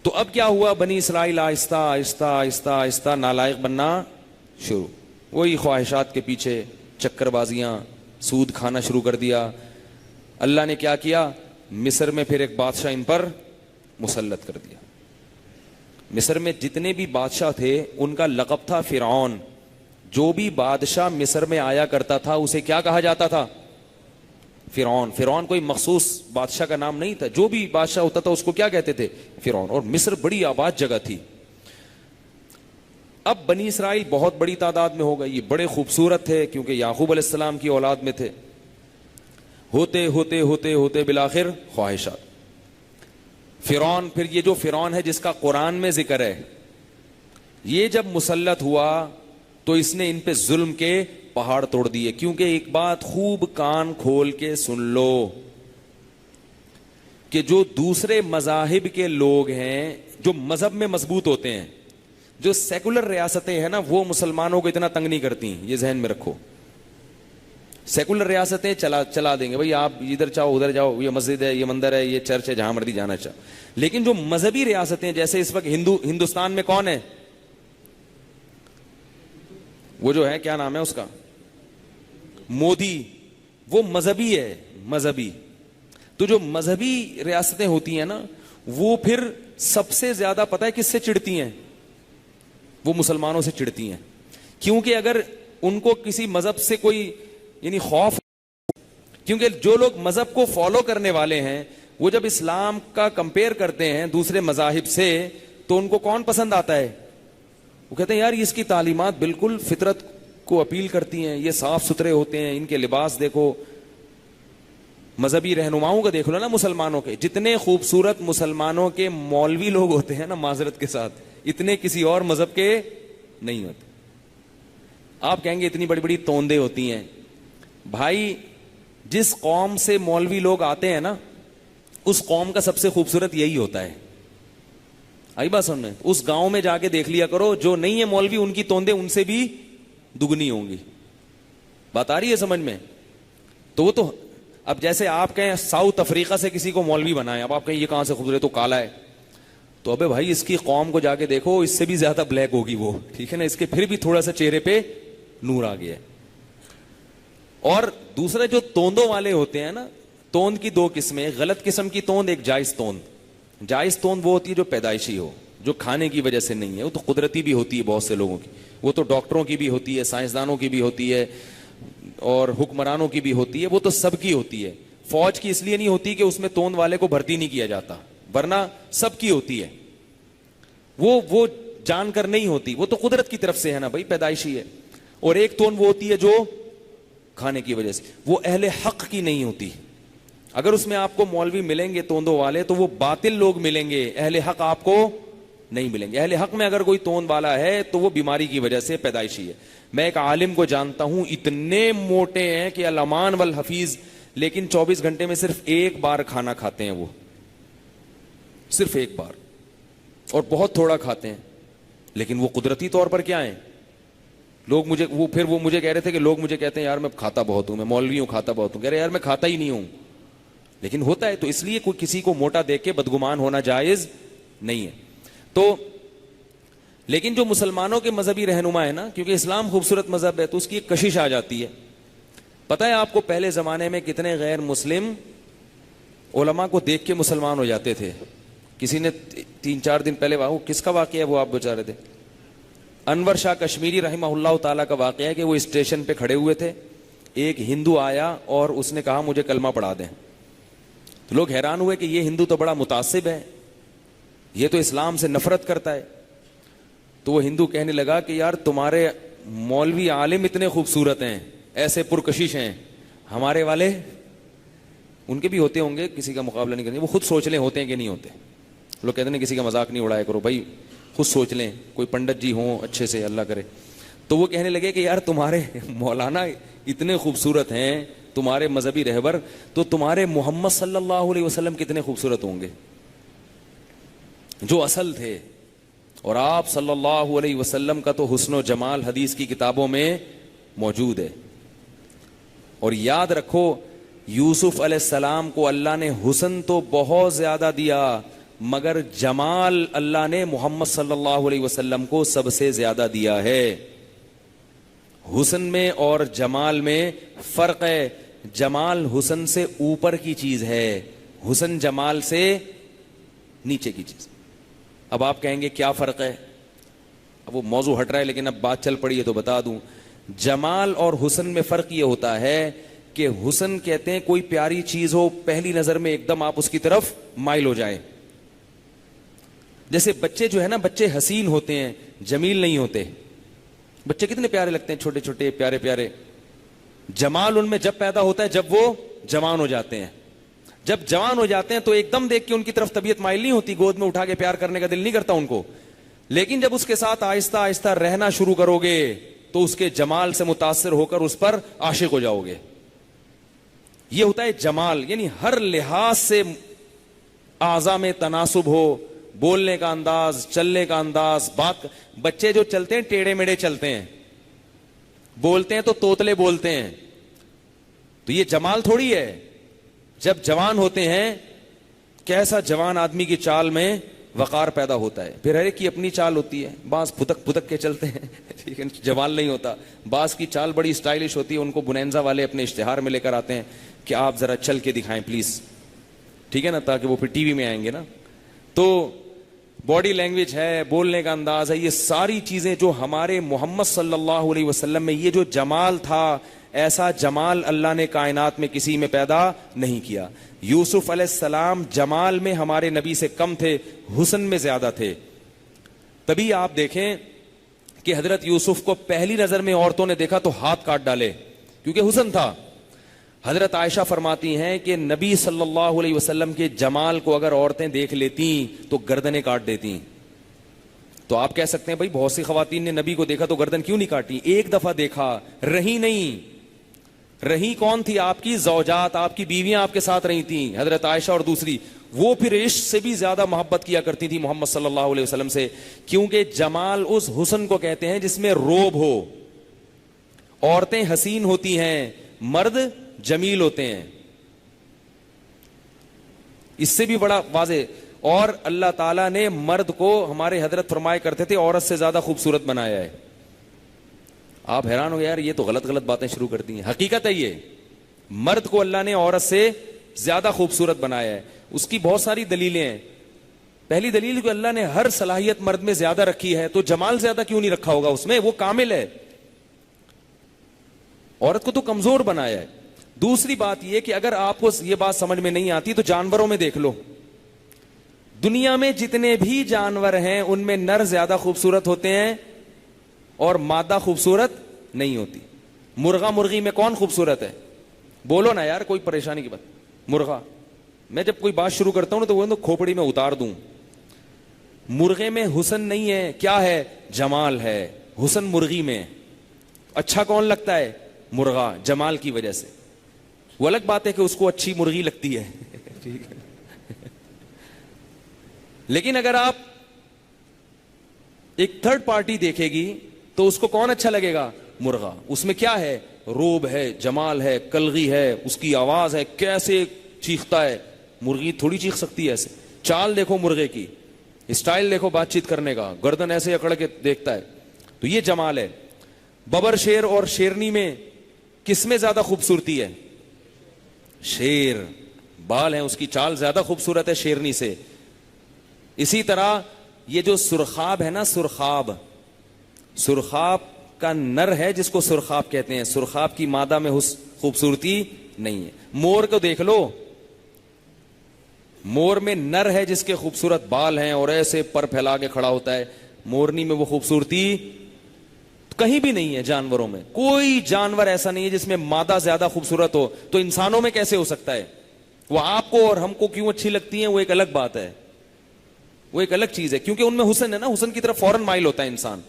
تو اب کیا ہوا, بنی اسرائیل آہستہ آہستہ آہستہ آہستہ نالائق بننا شروع, وہی خواہشات کے پیچھے چکر بازیاں, سود کھانا شروع کر دیا. اللہ نے کیا کیا, مصر میں پھر ایک بادشاہ ان پر مسلط کر دیا. مصر میں جتنے بھی بادشاہ تھے ان کا لقب تھا فرعون. جو بھی بادشاہ مصر میں آیا کرتا تھا اسے کیا کہا جاتا تھا, فرعون. فرعون کوئی مخصوص بادشاہ کا نام نہیں تھا, جو بھی بادشاہ ہوتا تھا اس کو کیا کہتے تھے, فرعون. اور مصر بڑی آباد جگہ تھی. اب بنی اسرائیل بہت بڑی تعداد میں ہو گئی, یہ بڑے خوبصورت تھے کیونکہ یعقوب علیہ السلام کی اولاد میں تھے. ہوتے ہوتے ہوتے ہوتے بالآخر خواہشات. فرعون, پھر یہ جو فرعون ہے جس کا قرآن میں ذکر ہے, یہ جب مسلط ہوا تو اس نے ان پہ ظلم کے پہاڑ توڑ دیے. کیونکہ ایک بات خوب کان کھول کے سن لو کہ جو دوسرے مذاہب کے لوگ ہیں, جو مذہب میں مضبوط ہوتے ہیں, جو سیکولر ریاستیں ہیں نا, وہ مسلمانوں کو اتنا تنگ نہیں کرتی ہیں, یہ ذہن میں رکھو. سیکولر ریاستیں چلا دیں گے, بھئی آپ ادھر چاہو ادھر جاؤ, یہ مسجد ہے, یہ مندر ہے, یہ چرچ ہے, جہاں مرضی جانا چاہو. لیکن جو مذہبی ریاستیں, جیسے اس وقت ہندوستان میں کون ہے, وہ جو ہے کیا نام ہے اس کا, مودی, وہ مذہبی ہے, مذہبی. تو جو مذہبی ریاستیں ہوتی ہیں نا, وہ پھر سب سے زیادہ پتہ ہے کس سے چڑھتی ہیں, وہ مسلمانوں سے چڑھتی ہیں. کیونکہ اگر ان کو کسی مذہب سے کوئی یعنی خوف, کیونکہ جو لوگ مذہب کو فالو کرنے والے ہیں وہ جب اسلام کا کمپیئر کرتے ہیں دوسرے مذاہب سے تو ان کو کون پسند آتا ہے, وہ کہتے ہیں یار اس کی تعلیمات بالکل فطرت کو اپیل کرتی ہیں, یہ صاف ستھرے ہوتے ہیں, ان کے لباس دیکھو. مذہبی رہنماؤں کا دیکھ لو نا, مسلمانوں کے جتنے خوبصورت مسلمانوں کے مولوی لوگ ہوتے ہیں نا, معذرت کے ساتھ, اتنے کسی اور مذہب کے نہیں ہوتے. آپ کہیں گے اتنی بڑی بڑی توندے ہوتی ہیں. بھائی جس قوم سے مولوی لوگ آتے ہیں نا, اس قوم کا سب سے خوبصورت یہی ہوتا ہے. آئی بات سننے, اس گاؤں میں جا کے دیکھ لیا کرو, جو نہیں ہے مولوی ان کی توندے ان سے بھی دگنی ہوں گی. بات آ رہی ہے سمجھ میں؟ تو وہ تو اب جیسے آپ کہیں ساؤتھ افریقہ سے کسی کو مولوی بنائے, اب آپ کہیں یہ کہاں سے خوبصورت, تو کالا ہے, تو ابے بھائی اس کی قوم کو جا کے دیکھو, اس سے بھی زیادہ بلیک ہوگی وہ, ٹھیک ہے نا, اس کے پھر بھی تھوڑا سا چہرے پہ نور آ گیا ہے. اور دوسرے جو توندوں والے ہوتے ہیں نا, توند کی دو قسمیں, غلط قسم کی توند, ایک جائز توند. جائز توند وہ ہوتی ہے جو پیدائشی ہو, جو کھانے کی وجہ سے نہیں ہے, وہ تو قدرتی بھی ہوتی ہے بہت سے لوگوں کی, وہ تو ڈاکٹروں کی بھی ہوتی ہے, سائنسدانوں کی بھی ہوتی ہے, اور حکمرانوں کی بھی ہوتی ہے, وہ تو سب کی ہوتی ہے. فوج کی اس لیے نہیں ہوتی کہ اس میں توند والے کو بھرتی نہیں کیا جاتا, ورنہ سب کی ہوتی ہے. وہ جان کر نہیں ہوتی, وہ تو قدرت کی طرف سے ہے نا بھائی, پیدائشی ہے. اور ایک توند وہ ہوتی ہے جو کھانے کی وجہ سے, وہ اہل حق کی نہیں ہوتی. اگر اس میں آپ کو مولوی ملیں گے توندوں والے تو وہ باطل لوگ ملیں گے, اہل حق آپ کو نہیں ملیں گے. اہل حق میں اگر کوئی توند والا ہے تو وہ بیماری کی وجہ سے پیدائشی ہے. میں ایک عالم کو جانتا ہوں, اتنے موٹے ہیں کہ الامان والحفیظ, لیکن 24 گھنٹے میں صرف ایک بار کھانا کھاتے ہیں, وہ صرف ایک بار, اور بہت تھوڑا کھاتے ہیں. لیکن وہ قدرتی طور پر کیا ہیں, لوگ مجھے کہہ رہے تھے کہ لوگ مجھے کہتے ہیں یار میں کھاتا بہت ہوں, میں مولوی ہوں کھاتا بہت ہوں. کہہ رہے یار میں کھاتا ہی نہیں ہوں, لیکن ہوتا ہے. تو اس لیے کوئی کسی کو موٹا دیکھ کے بدگمان ہونا جائز نہیں ہے. تو لیکن جو مسلمانوں کے مذہبی رہنما ہے نا, کیونکہ اسلام خوبصورت مذہب ہے تو اس کی ایک کشش آ جاتی ہے. پتہ ہے آپ کو پہلے زمانے میں کتنے غیر مسلم علماء کو دیکھ کے مسلمان ہو جاتے تھے. کسی نے 3-4 دن پہلے, وہ کس کا واقعہ ہے, وہ آپ بتا رہے تھے, انور شاہ کشمیری رحمہ اللہ تعالیٰ کا واقعہ ہے کہ وہ اسٹیشن پہ کھڑے ہوئے تھے, ایک ہندو آیا اور اس نے کہا مجھے کلمہ پڑھا دیں. تو لوگ حیران ہوئے کہ یہ ہندو تو بڑا متعصب ہے, یہ تو اسلام سے نفرت کرتا ہے. تو وہ ہندو کہنے لگا کہ یار تمہارے مولوی عالم اتنے خوبصورت ہیں, ایسے پرکشش ہیں, ہمارے والے ان کے بھی ہوتے ہوں گے, کسی کا مقابلہ نہیں کریں, وہ خود سوچ لیں ہوتے ہیں کہ نہیں ہوتے. لوگ کہتے ہیں کسی کا مذاق نہیں اڑایا کرو بھائی, خود سوچ لیں, کوئی پنڈت جی ہوں اچھے سے, اللہ کرے. تو وہ کہنے لگے کہ یار تمہارے مولانا اتنے خوبصورت ہیں, تمہارے مذہبی رہبر, تو تمہارے محمد صلی اللہ علیہ وسلم کتنے خوبصورت ہوں گے جو اصل تھے. اور آپ صلی اللہ علیہ وسلم کا تو حسن و جمال حدیث کی کتابوں میں موجود ہے. اور یاد رکھو یوسف علیہ السلام کو اللہ نے حسن تو بہت زیادہ دیا, مگر جمال اللہ نے محمد صلی اللہ علیہ وسلم کو سب سے زیادہ دیا ہے. حسن میں اور جمال میں فرق ہے. جمال حسن سے اوپر کی چیز ہے, حسن جمال سے نیچے کی چیز. اب آپ کہیں گے کیا فرق ہے؟ اب وہ موضوع ہٹ رہا ہے لیکن اب بات چل پڑی ہے تو بتا دوں. جمال اور حسن میں فرق یہ ہوتا ہے کہ حسن کہتے ہیں کوئی پیاری چیز ہو, پہلی نظر میں ایک دم آپ اس کی طرف مائل ہو جائیں. جیسے بچے جو ہے نا, بچے حسین ہوتے ہیں, جمیل نہیں ہوتے. بچے کتنے پیارے لگتے ہیں, چھوٹے چھوٹے پیارے پیارے. جمال ان میں جب پیدا ہوتا ہے جب وہ جوان ہو جاتے ہیں. جب جوان ہو جاتے ہیں تو ایک دم دیکھ کے ان کی طرف طبیعت مائل نہیں ہوتی, گود میں اٹھا کے پیار کرنے کا دل نہیں کرتا ان کو. لیکن جب اس کے ساتھ آہستہ آہستہ رہنا شروع کرو گے تو اس کے جمال سے متاثر ہو کر اس پر عاشق ہو جاؤ گے. یہ ہوتا ہے جمال, یعنی ہر لحاظ سے اعضاء میں تناسب ہو, بولنے کا انداز, چلنے کا انداز, بات. بچے جو چلتے ہیں ٹیڑھے میڑھے چلتے ہیں, بولتے ہیں تو توتلے بولتے ہیں, تو یہ جمال تھوڑی ہے. جب جوان ہوتے ہیں, کیسا جوان آدمی کی چال میں وقار پیدا ہوتا ہے. پھر ہر ایک کی اپنی چال ہوتی ہے, بعض پھتک پھتک کے چلتے ہیں ٹھیک ہے, جمال نہیں ہوتا. بعض کی چال بڑی اسٹائلش ہوتی ہے, ان کو بنینزا والے اپنے اشتہار میں لے کر آتے ہیں کہ آپ ذرا چل کے دکھائیں پلیز, ٹھیک ہے نا, تاکہ وہ پھر ٹی وی میں آئیں گے نا. تو باڈی لینگویج ہے, بولنے کا انداز ہے, یہ ساری چیزیں جو ہمارے محمد صلی اللہ علیہ وسلم میں یہ جو جمال تھا, ایسا جمال اللہ نے کائنات میں کسی میں پیدا نہیں کیا. یوسف علیہ السلام جمال میں ہمارے نبی سے کم تھے, حسن میں زیادہ تھے. تبھی آپ دیکھیں کہ حضرت یوسف کو پہلی نظر میں عورتوں نے دیکھا تو ہاتھ کاٹ ڈالے, کیونکہ حسن تھا. حضرت عائشہ فرماتی ہیں کہ نبی صلی اللہ علیہ وسلم کے جمال کو اگر عورتیں دیکھ لیتی تو گردنیں کاٹ دیتی. تو آپ کہہ سکتے ہیں بھائی بہت سی خواتین نے نبی کو دیکھا تو گردن کیوں نہیں کاٹی؟ ایک دفعہ دیکھا, رہی نہیں. رہی کون تھی؟ آپ کی زوجات, آپ کی بیویاں آپ کے ساتھ رہی تھیں, حضرت عائشہ اور دوسری. وہ پھر عشق سے بھی زیادہ محبت کیا کرتی تھی محمد صلی اللہ علیہ وسلم سے, کیونکہ جمال اس حسن کو کہتے ہیں جس میں روب ہو. عورتیں حسین ہوتی ہیں, مرد جمیل ہوتے ہیں. اس سے بھی بڑا واضح. اور اللہ تعالیٰ نے مرد کو, ہمارے حضرت فرمایا کرتے تھے, عورت سے زیادہ خوبصورت بنایا ہے. آپ حیران ہو یار, یہ تو غلط غلط باتیں شروع کر دی ہیں. حقیقت ہے یہ, مرد کو اللہ نے عورت سے زیادہ خوبصورت بنایا ہے. اس کی بہت ساری دلیلیں ہیں. پہلی دلیل کہ اللہ نے ہر صلاحیت مرد میں زیادہ رکھی ہے, تو جمال زیادہ کیوں نہیں رکھا ہوگا اس میں؟ وہ کامل ہے. عورت کو تو کمزور بنایا ہے. دوسری بات یہ کہ اگر آپ کو یہ بات سمجھ میں نہیں آتی تو جانوروں میں دیکھ لو. دنیا میں جتنے بھی جانور ہیں ان میں نر زیادہ خوبصورت ہوتے ہیں اور مادہ خوبصورت نہیں ہوتی. مرغا مرغی میں کون خوبصورت ہے؟ بولو نا یار, کوئی پریشانی کی بات. مرغا, میں جب کوئی بات شروع کرتا ہوں نا تو وہ کھوپڑی میں اتار دوں. مرغے میں حسن نہیں ہے, کیا ہے؟ جمال ہے. حسن مرغی میں. اچھا کون لگتا ہے؟ مرغا, جمال کی وجہ سے. وہ الگ بات ہے کہ اس کو اچھی مرغی لگتی ہے ٹھیک ہے. لیکن اگر آپ ایک تھرڈ پارٹی دیکھے گی تو اس کو کون اچھا لگے گا؟ مرغا. اس میں کیا ہے؟ روب ہے, جمال ہے, کلغی ہے, اس کی آواز ہے, کیسے چیختا ہے. مرغی تھوڑی چیخ سکتی ہے ایسے. چال دیکھو مرغے کی, اسٹائل دیکھو بات چیت کرنے کا, گردن ایسے اکڑ کے دیکھتا ہے. تو یہ جمال ہے. ببر شیر اور شیرنی میں کس میں زیادہ خوبصورتی ہے؟ شیر. بال ہیں, اس کی چال زیادہ خوبصورت ہے شیرنی سے. اسی طرح یہ جو سرخاب ہے نا, سرخاب, سرخاب کا نر ہے جس کو سرخاب کہتے ہیں. سرخاب کی مادہ میں خوبصورتی نہیں ہے. مور کو دیکھ لو, مور میں نر ہے جس کے خوبصورت بال ہیں اور ایسے پر پھیلا کے کھڑا ہوتا ہے. مورنی میں وہ خوبصورتی کہیں بھی نہیں ہے. جانوروں میں کوئی جانور ایسا نہیں ہے جس میں مادہ زیادہ خوبصورت ہو. تو انسانوں میں کیسے ہو سکتا ہے؟ وہ آپ کو اور ہم کو کیوں اچھی لگتی ہیں وہ ایک الگ بات ہے, وہ ایک الگ چیز ہے, کیونکہ ان میں حسن ہے نا. حسن کی طرف فوراً مائل ہوتا ہے انسان,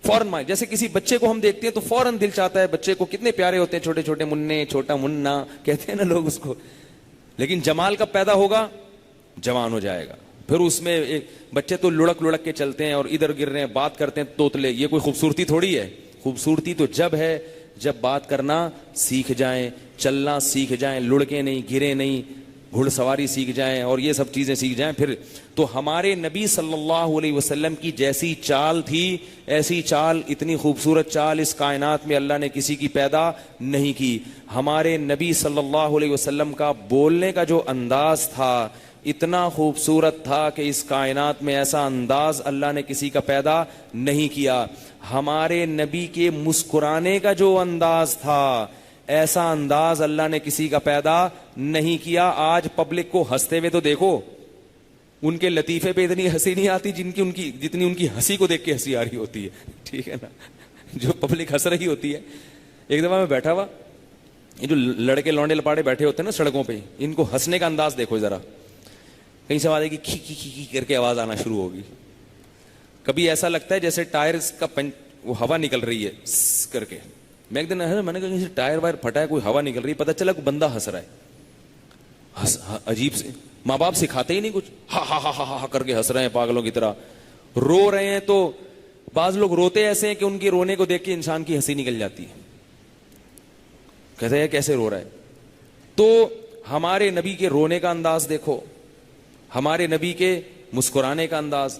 فوراً مائل. جیسے کسی بچے کو ہم دیکھتے ہیں تو فوراً دل چاہتا ہے. بچے کو کتنے پیارے ہوتے ہیں, چھوٹے چھوٹے مننے, چھوٹا منا کہتے ہیں نا لوگ اس کو. لیکن جمال کب پیدا ہوگا؟ جوان ہو جائے گا. پھر اس میں بچے تو لڑک لڑک کے چلتے ہیں اور ادھر گر رہے ہیں, بات کرتے ہیں توتلے. یہ کوئی خوبصورتی تھوڑی ہے. خوبصورتی تو جب ہے جب بات کرنا سیکھ جائیں, چلنا سیکھ جائیں, لڑکے نہیں, گرے نہیں. گھڑ سواری سیکھ جائیں اور یہ سب چیزیں سیکھ جائیں پھر. تو ہمارے نبی صلی اللہ علیہ وسلم کی جیسی چال تھی ایسی چال, اتنی خوبصورت چال اس کائنات میں اللہ نے کسی کی پیدا نہیں کی. ہمارے نبی صلی اللہ علیہ وسلم کا بولنے کا جو انداز تھا اتنا خوبصورت تھا کہ اس کائنات میں ایسا انداز اللہ نے کسی کا پیدا نہیں کیا. ہمارے نبی کے مسکرانے کا جو انداز تھا ایسا انداز اللہ نے کسی کا پیدا نہیں کیا. آج پبلک کو ہنستے ہوئے تو دیکھو, ان کے لطیفے پہ اتنی ہنسی نہیں آتی جتنی ان کی ہنسی کو دیکھ کے ہنسی آ رہی ہوتی ہے. ٹھیک ہے نا, جو پبلک ہنس رہی ہوتی ہے. ایک دفعہ میں بیٹھا ہوا, یہ جو لڑکے لونڈے لپاڑے بیٹھے ہوتے ہیں نا سڑکوں پہ, ان کو ہنسنے کا انداز دیکھو ذرا. کہیں سے آواز آئے گی کھی کھی کھی کر کے آواز آنا شروع ہوگی. کبھی ایسا لگتا ہے جیسے ٹائر کا وہ ہوا نکل رہی ہے کر کے. میں ایک دن میں نے کہا ٹائر وائر پھٹا ہے, کوئی ہوا نکل رہی ہے, پتہ چلا کوئی بندہ ہنس رہا ہے. عجیب سے ماں باپ سکھاتے ہی نہیں کچھ, ہا ہا ہا ہا کر کے ہنس رہے ہیں پاگلوں کی طرح. رو رہے ہیں تو بعض لوگ روتے ایسے ہیں کہ ان کے رونے کو دیکھ کے انسان کی ہنسی نکل جاتی ہے. کہتے ہیں کیسے رو رہا ہے. تو ہمارے نبی کے رونے کا انداز دیکھو, ہمارے نبی کے مسکرانے کا انداز.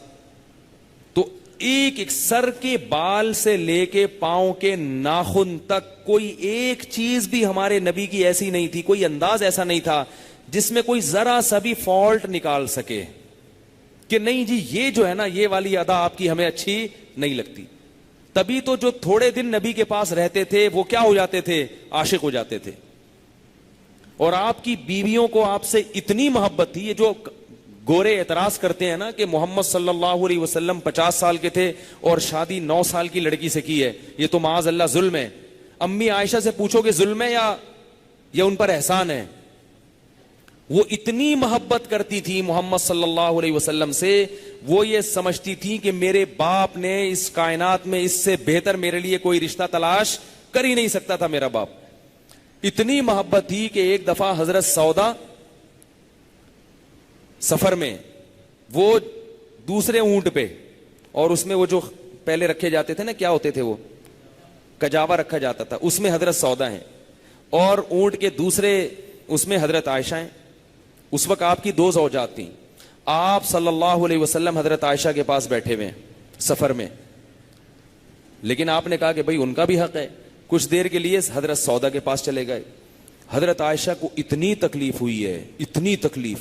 تو ایک ایک سر کے بال سے لے کے پاؤں کے ناخن تک کوئی ایک چیز بھی ہمارے نبی کی ایسی نہیں تھی, کوئی انداز ایسا نہیں تھا جس میں کوئی ذرا سا بھی فالٹ نکال سکے کہ نہیں جی یہ جو ہے نا یہ والی ادا آپ کی ہمیں اچھی نہیں لگتی. تبھی تو جو تھوڑے دن نبی کے پاس رہتے تھے وہ کیا ہو جاتے تھے, عاشق ہو جاتے تھے. اور آپ کی بیویوں کو آپ سے اتنی محبت تھی. یہ جو گورے اعتراض کرتے ہیں نا کہ محمد صلی اللہ علیہ وسلم 50 سال کے تھے اور شادی 9 سال کی لڑکی سے کی ہے, یہ تو معاذ اللہ ظلم ہے. امی عائشہ سے پوچھو کہ ظلم ہے یا ان پر احسان ہے. وہ اتنی محبت کرتی تھی محمد صلی اللہ علیہ وسلم سے, وہ یہ سمجھتی تھی کہ میرے باپ نے اس کائنات میں اس سے بہتر میرے لیے کوئی رشتہ تلاش کر ہی نہیں سکتا تھا میرا باپ. اتنی محبت تھی کہ ایک دفعہ حضرت سودا سفر میں وہ دوسرے اونٹ پہ, اور اس میں وہ جو پہلے رکھے جاتے تھے نا کیا ہوتے تھے, وہ کجاوا رکھا جاتا تھا, اس میں حضرت سودا ہیں اور اونٹ کے دوسرے اس میں حضرت عائشہ ہیں. اس وقت آپ کی 2 زوجات تھیں. آپ صلی اللہ علیہ وسلم حضرت عائشہ کے پاس بیٹھے ہوئے سفر میں, لیکن آپ نے کہا کہ بھائی ان کا بھی حق ہے. کچھ دیر کے لیے حضرت سودا کے پاس چلے گئے. حضرت عائشہ کو اتنی تکلیف ہوئی ہے, اتنی تکلیف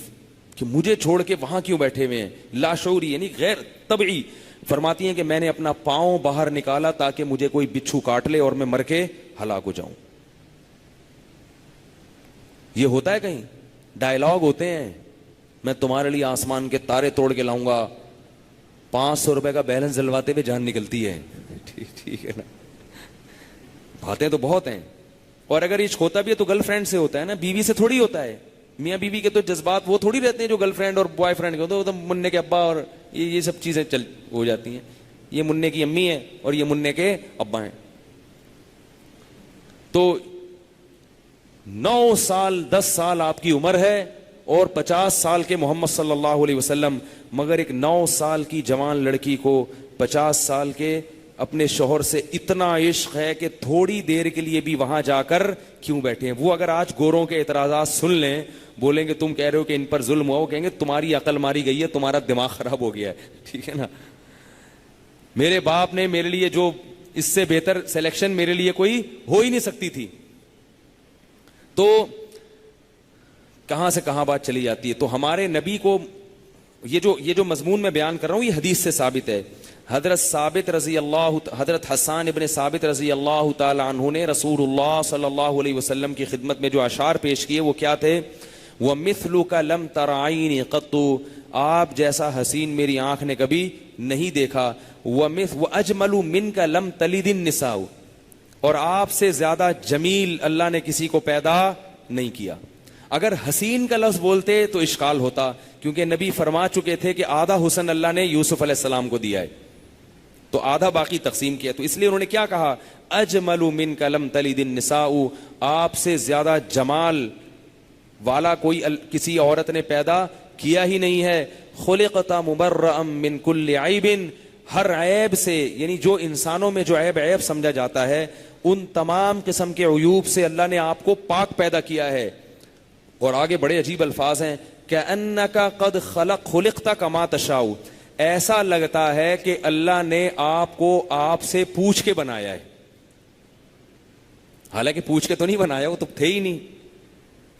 کہ مجھے چھوڑ کے وہاں کیوں بیٹھے ہوئے ہیں, لاشعوری یعنی غیر طبعی. فرماتی ہیں کہ میں نے اپنا پاؤں باہر نکالا تاکہ مجھے کوئی بچھو کاٹ لے اور میں مر کے ہلاک ہو جاؤں. یہ ہوتا ہے کہیں, ڈائلاگ ہوتے ہیں, میں تمہارے لیے آسمان کے تارے توڑ کے لاؤں گا, 500 روپے کا بیلنس جلواتے ہوئے جان نکلتی ہے. ٹھیک ہے نا, باتیں تو بہت ہیں. اور اگر عشق ہوتا بھی ہے تو گرل فرینڈ سے ہوتا ہے نا, بیوی سے تھوڑی ہوتا ہے. میاں بیوی کے تو جذبات وہ تھوڑی رہتے ہیں جو گرل فرینڈ اور بوائے فرینڈ کے ہوتے ہیں. وہ تو منع کے ابا اور یہ سب چیزیں چل ہو جاتی ہیں. یہ منع کی امی ہے اور یہ منع کے ابا ہیں. تو 9 سال 10 سال آپ کی عمر ہے اور 50 سال کے محمد صلی اللہ علیہ وسلم, مگر ایک 9 سال کی جوان لڑکی کو 50 سال کے اپنے شوہر سے اتنا عشق ہے کہ تھوڑی دیر کے لیے بھی وہاں جا کر کیوں بیٹھے ہیں. وہ اگر آج گوروں کے اعتراضات سن لیں, بولیں گے تم کہہ رہے ہو کہ ان پر ظلم ہوا, وہ کہیں گے تمہاری عقل ماری گئی ہے, تمہارا دماغ خراب ہو گیا ہے. ٹھیک ہے نا, میرے باپ نے میرے لیے جو اس سے بہتر سلیکشن میرے لیے کوئی ہو ہی نہیں سکتی تھی. تو کہاں سے کہاں بات چلی جاتی ہے. تو ہمارے نبی کو یہ جو مضمون میں بیان کر رہا ہوں یہ حدیث سے ثابت ہے. حضرت حسان ابن ثابت رضی اللہ تعالی عنہ نے رسول اللہ صلی اللہ علیہ وسلم کی خدمت میں جو اشعار پیش کیے وہ کیا تھے, وَمِثْلُكَ لَمْ تَرَ عَيْنِي قَطُّ, آپ جیسا حسین میری آنکھ نے کبھی نہیں دیکھا. وَأَجْمَلُ مِنْكَ لَمْ تَلِدِ النِّسَاءُ, اور آپ سے زیادہ جمیل اللہ نے کسی کو پیدا نہیں کیا. اگر حسین کا لفظ بولتے تو اشکال ہوتا, کیونکہ نبی فرما چکے تھے کہ آدھا حسن اللہ نے یوسف علیہ السلام کو دیا ہے, تو آدھا باقی تقسیم کیا. تو اس لیے انہوں نے کیا کہا, اجمل منک لم تلد النساء, آپ سے زیادہ جمال والا کوئی کسی عورت نے پیدا کیا ہی نہیں ہے. خلقت مبرأ من کل عیب, ہر عیب سے, یعنی جو انسانوں میں جو عیب سمجھا جاتا ہے ان تمام قسم کے عیوب سے اللہ نے آپ کو پاک پیدا کیا ہے. اور آگے بڑے عجیب الفاظ ہیں کہ انکا قد خلقت کما تشاء، ایسا لگتا ہے کہ اللہ نے آپ کو آپ سے پوچھ کے بنایا ہے. حالانکہ پوچھ کے تو نہیں بنایا، وہ تو تھے ہی نہیں.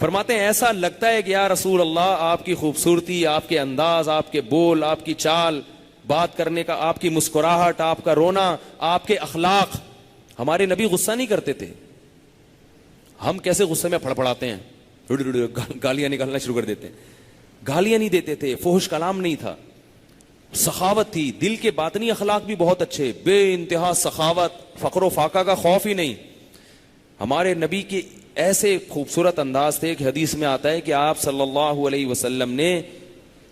فرماتے ہیں ایسا لگتا ہے کہ یا رسول اللہ آپ کی خوبصورتی، آپ کے انداز، آپ کے بول، آپ کی چال بات کرنے کا، آپ کی مسکراہٹ، آپ کا رونا، آپ کے اخلاق. ہمارے نبی غصہ نہیں کرتے تھے. ہم کیسے غصے میں پھڑپڑاتے ہیں، گالیاں نکالنا شروع کر دیتے ہیں. گالیاں نہیں دیتے تھے، فحش کلام نہیں تھا، سخاوت تھی. دل کے باطنی اخلاق بھی بہت اچھے، بے انتہا سخاوت، فقر و فاقہ کا خوف ہی نہیں. ہمارے نبی کے ایسے خوبصورت انداز تھے کہ حدیث میں آتا ہے کہ آپ صلی اللہ علیہ وسلم نے